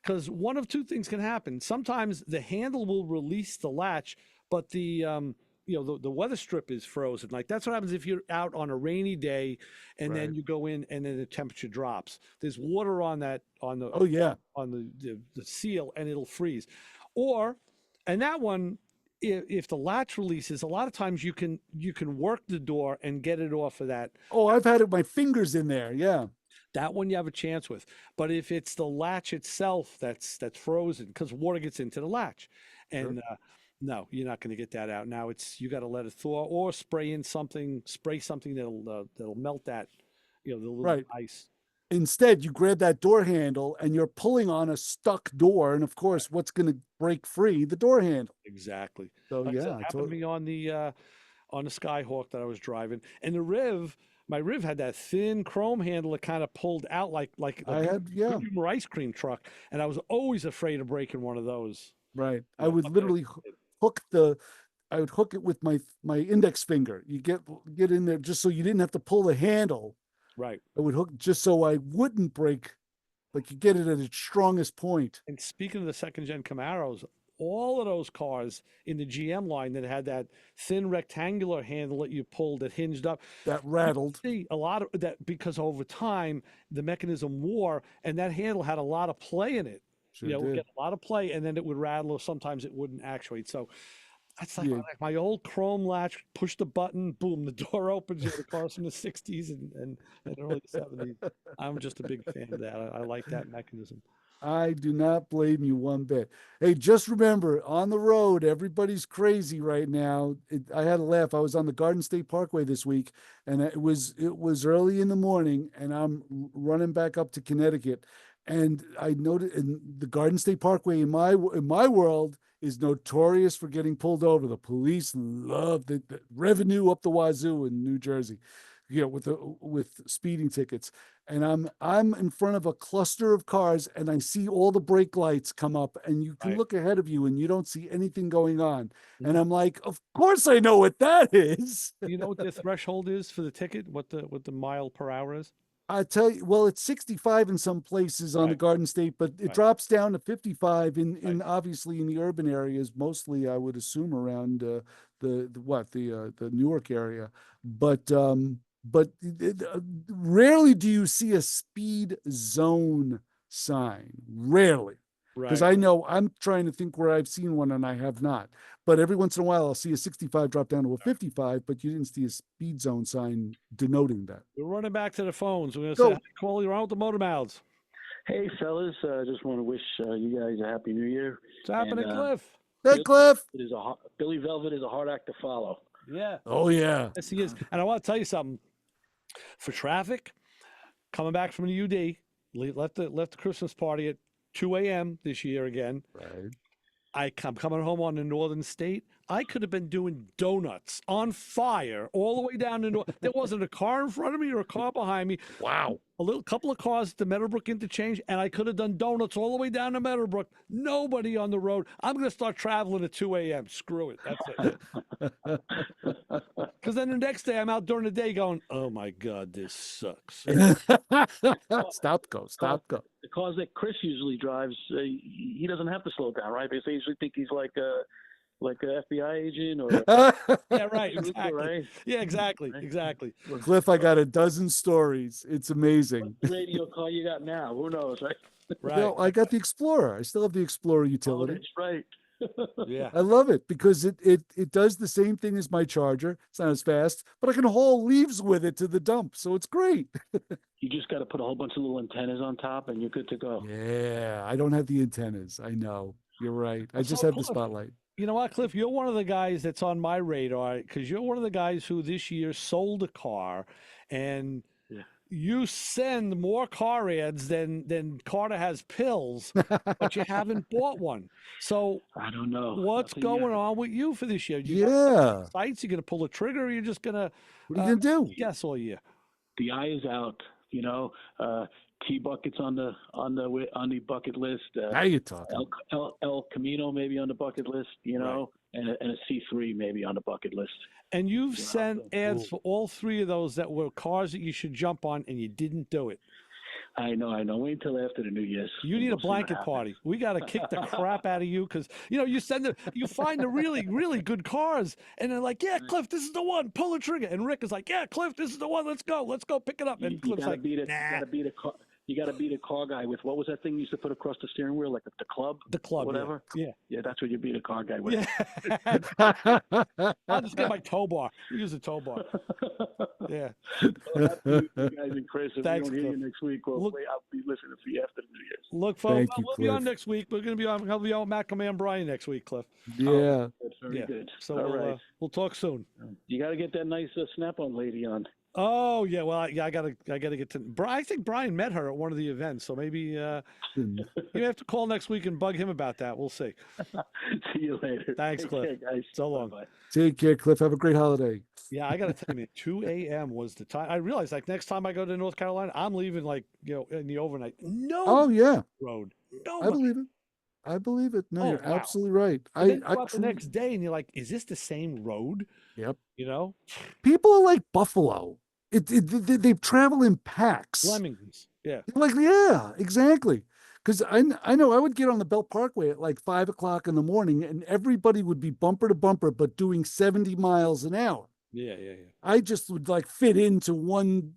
because one of two things can happen. Sometimes the handle will release the latch, but the weather strip is frozen. Like that's what happens if you're out on a rainy day and then you go in and then the temperature drops. There's water on the Oh yeah. on the seal and it'll freeze. And that one, if the latch releases, a lot of times you can work the door and get it off of that. Oh, I've had my fingers in there. Yeah. That one you have a chance with. But if it's the latch itself that's frozen, because water gets into the latch, and no, you're not going to get that out. Now you got to let it thaw or spray something that'll melt that, the little ice. Instead, you grab that door handle and you're pulling on a stuck door, and of course, what's going to break free? The door handle. Exactly. So Like I said, yeah, it happened to me on the Skyhawk that I was driving, and the Riv. My Riv had that thin chrome handle that kind of pulled out like I had, yeah. Humor ice cream truck, and I was always afraid of breaking one of those. Right. Yeah, I would okay. literally I would hook it with my index finger. You get in there just so you didn't have to pull the handle. Right. I would hook just so I wouldn't break, like you get it at its strongest point. And speaking of the second gen Camaros, all of those cars in the GM line that had that thin rectangular handle that you pulled that hinged up, That rattled. see a lot of that because over time the mechanism wore and that handle had a lot of play in it. Sure It would did. get a lot of play and then it would rattle or sometimes it wouldn't actuate. So that's like, Yeah. like my old chrome latch, push the button, boom, the door opens. The cars from the 60s and early 70s. I'm just a big fan of that. I like that mechanism. I do not blame you one bit. Hey, just remember, on the road, everybody's crazy right now. I had a laugh. I was on the Garden State Parkway this week, and it was early in the morning, and I'm running back up to Connecticut, and I noticed in the Garden State Parkway in my world is notorious for getting pulled over. The police love the revenue up the wazoo in New Jersey, with speeding tickets. And I'm in front of a cluster of cars and I see all the brake lights come up and you can look ahead of you and you don't see anything going on. And I'm like, of course I know what that is. You know what the threshold is for the ticket? What the mile per hour is? I tell you, well, it's 65 in some places on the Garden State, but it drops down to 55 in obviously in the urban areas, mostly I would assume around the Newark area. But but rarely do you see a speed zone sign. Rarely. Because Right. I know I'm trying to think where I've seen one and I have not. But every once in a while, I'll see a 65 drop down to a 55, but you didn't see a speed zone sign denoting that. We're running back to the phones. We're going to Go. say, call you around with the Motor Mouths. Hey, fellas, just want to wish you guys a happy New Year. What's happening, And, Cliff? Hey, Cliff. Billy Velvet is a hard act to follow. Yeah. Oh, yeah. Yes, he is. And I want to tell you something. For traffic, coming back from the UD, left the Christmas party at 2 a.m. this year again. Right. I'm coming home on the northern state. I could have been doing donuts on fire all the way down to north. There wasn't a car in front of me or a car behind me. Wow. A couple of cars at the Meadowbrook interchange, and I could have done donuts all the way down to Meadowbrook. Nobody on the road. I'm going to start traveling at 2 a.m. Screw it. That's it. Because then the next day I'm out during the day going, oh my God, this sucks. Stop, go. The cars that Chris usually drives, he doesn't have to slow down, right? Because they usually think he's like a FBI agent or Yeah, right. Exactly. right? Yeah, exactly. Exactly. Cliff, I got a dozen stories. It's amazing. What radio car you got now? Who knows, right? Right. Well, I got the Explorer. I still have the Explorer Oh, utility. that's right. Yeah. I love it because it does the same thing as my Charger. It's not as fast, but I can haul leaves with it to the dump, so it's great. You just got to put a whole bunch of little antennas on top, and you're good to go. Yeah, I don't have the antennas. I know. You're right. I just So, have the Cliff, spotlight. You know what, Cliff? You're one of the guys that's on my radar because you're one of the guys who this year sold a car, and you send more car ads than Carter has pills, but you haven't bought one. So I don't know. what's Nothing yet. going on with you for this year? Yeah. Sites? You gonna pull the trigger, or you're just gonna What are you gonna do? guess all year? The eye is out. You know, T-Bucket's on the bucket list. Now you're talking. El Camino maybe on the bucket list. You know, and a C3 maybe on the bucket list. And you've sent ads for all three of those that were cars that you should jump on, and you didn't do it. I know. Wait until after the New Year's. You need a We'll see what blanket happens. party. We got to kick the crap out of you because you find the really, really good cars, and they're like, "Yeah, Cliff, this is the one. Pull the trigger." And Rick is like, "Yeah, Cliff, this is the one. Let's go pick it up." And You Cliff's gotta like, beat it. "Nah." You got to beat a car guy with what was that thing you used to put across the steering wheel, like the club? The club, whatever. Yeah. Yeah, that's what you beat a car guy with. Yeah. I'll just get my tow bar. Use a tow bar. Yeah. Well, happy New Year, guys and Chris. If Thanks, we don't hear you Cliff. next week, well, I'll be listening for you after the New Year's. Look, folks, Thank you, we'll be on Cliff. next week. We're going to be on. I'll be on Matt Command Brian next week, Cliff. Yeah. That's very Yeah. good. So All right. we'll talk soon. You got to get that nice Snap-on lady on. Oh yeah, well I gotta get to. I think Brian met her at one of the events, so maybe you have to call next week and bug him about that. We'll see. See you later. Thanks, Take Cliff. care, guys. So long. Bye-bye. Take care, Cliff. Have a great holiday. Yeah, I gotta tell you, man, 2 a.m. was the time. I realized like next time I go to North Carolina, I'm leaving like in the overnight. No Oh yeah, road. No. I believe it. I believe it. No, Oh, you're wow. absolutely right. And then you I go out the truly- next day and you're like, is this the same road? Yep. You know, People are like Buffalo. They travel in packs. Lemmings. Yeah. Like, yeah, exactly. Because I know I would get on the Belt Parkway at like 5 o'clock in the morning and everybody would be bumper to bumper, but doing 70 miles an hour. Yeah. I just would like fit into one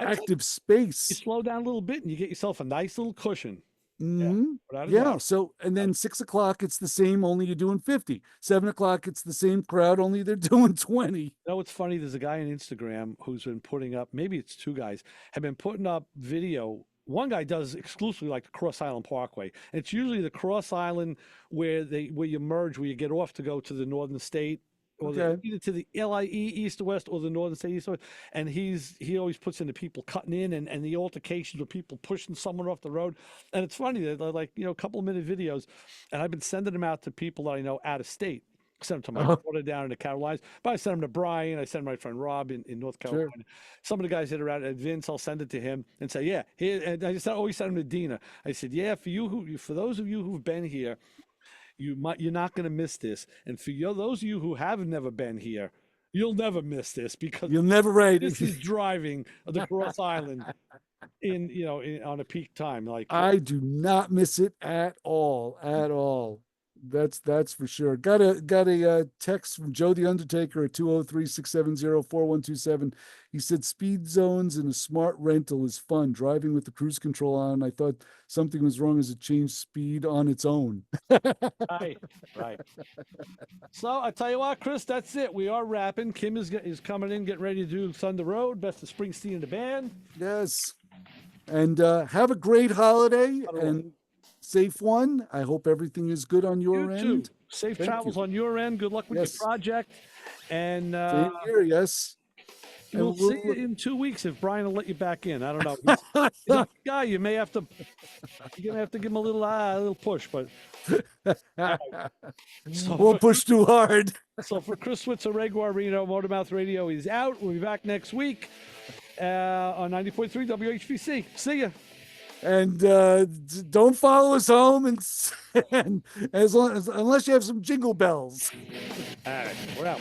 I think active You space. slow down a little bit and you get yourself a nice little cushion. Mhm. Without a Yeah. doubt. So, and then 6 o'clock, it's the same, only you're doing 50. 7 o'clock, it's the same crowd, only they're doing 20. You know what's funny? There's a guy on Instagram who's been putting up, maybe it's two guys, have been putting up video. One guy does exclusively like the Cross Island Parkway. And it's usually the Cross Island where you merge, where you get off to go to the Northern State, or Okay. either to the LIE east to west or the Northern State east to west. And he always puts in the people cutting in and the altercations with people pushing someone off the road. And it's funny, they're like, a couple of minute videos. And I've been sending them out to people that I know out of state. Sent them to my daughter down in the Carolinas, but I sent them to Brian. I sent my friend Rob in North Carolina. Some of the guys that are out at Vince, I'll send it to him and say, yeah, here. And I just always send them to Dina. I said, yeah, for those of you who've been here, you're not going to miss this. And for those of you who have never been here, you'll never miss this because You'll never rate this it. is driving the Cross Island on a peak time. Like I do not miss it at all. At all. That's for sure. Got a text from Joe the Undertaker at 203-670-4127. He said speed zones in a smart rental is fun. Driving with the cruise control on, I thought something was wrong as it changed speed on its own. Right. So I tell you what, Chris, that's it. We are wrapping. Kim is coming in, getting ready to do Thunder Road. Best of Springsteen and the band. Yes. And have a great holiday and safe one. I hope everything is good on your You end. too. Safe Thank travels you. on your end. Good luck with Yes. your project. And Same here, yes. And we'll see you in 2 weeks if Brian will let you back in. I don't know. He's a guy. You may have to. You're gonna have to give him a little push, but So won't push too hard. So for Chris Switzer, Ray Guarino, Motormouth Radio, he's out. We'll be back next week on 90.3 WHBC. See ya. And don't follow us home, and unless you have some jingle bells. All right, we're out.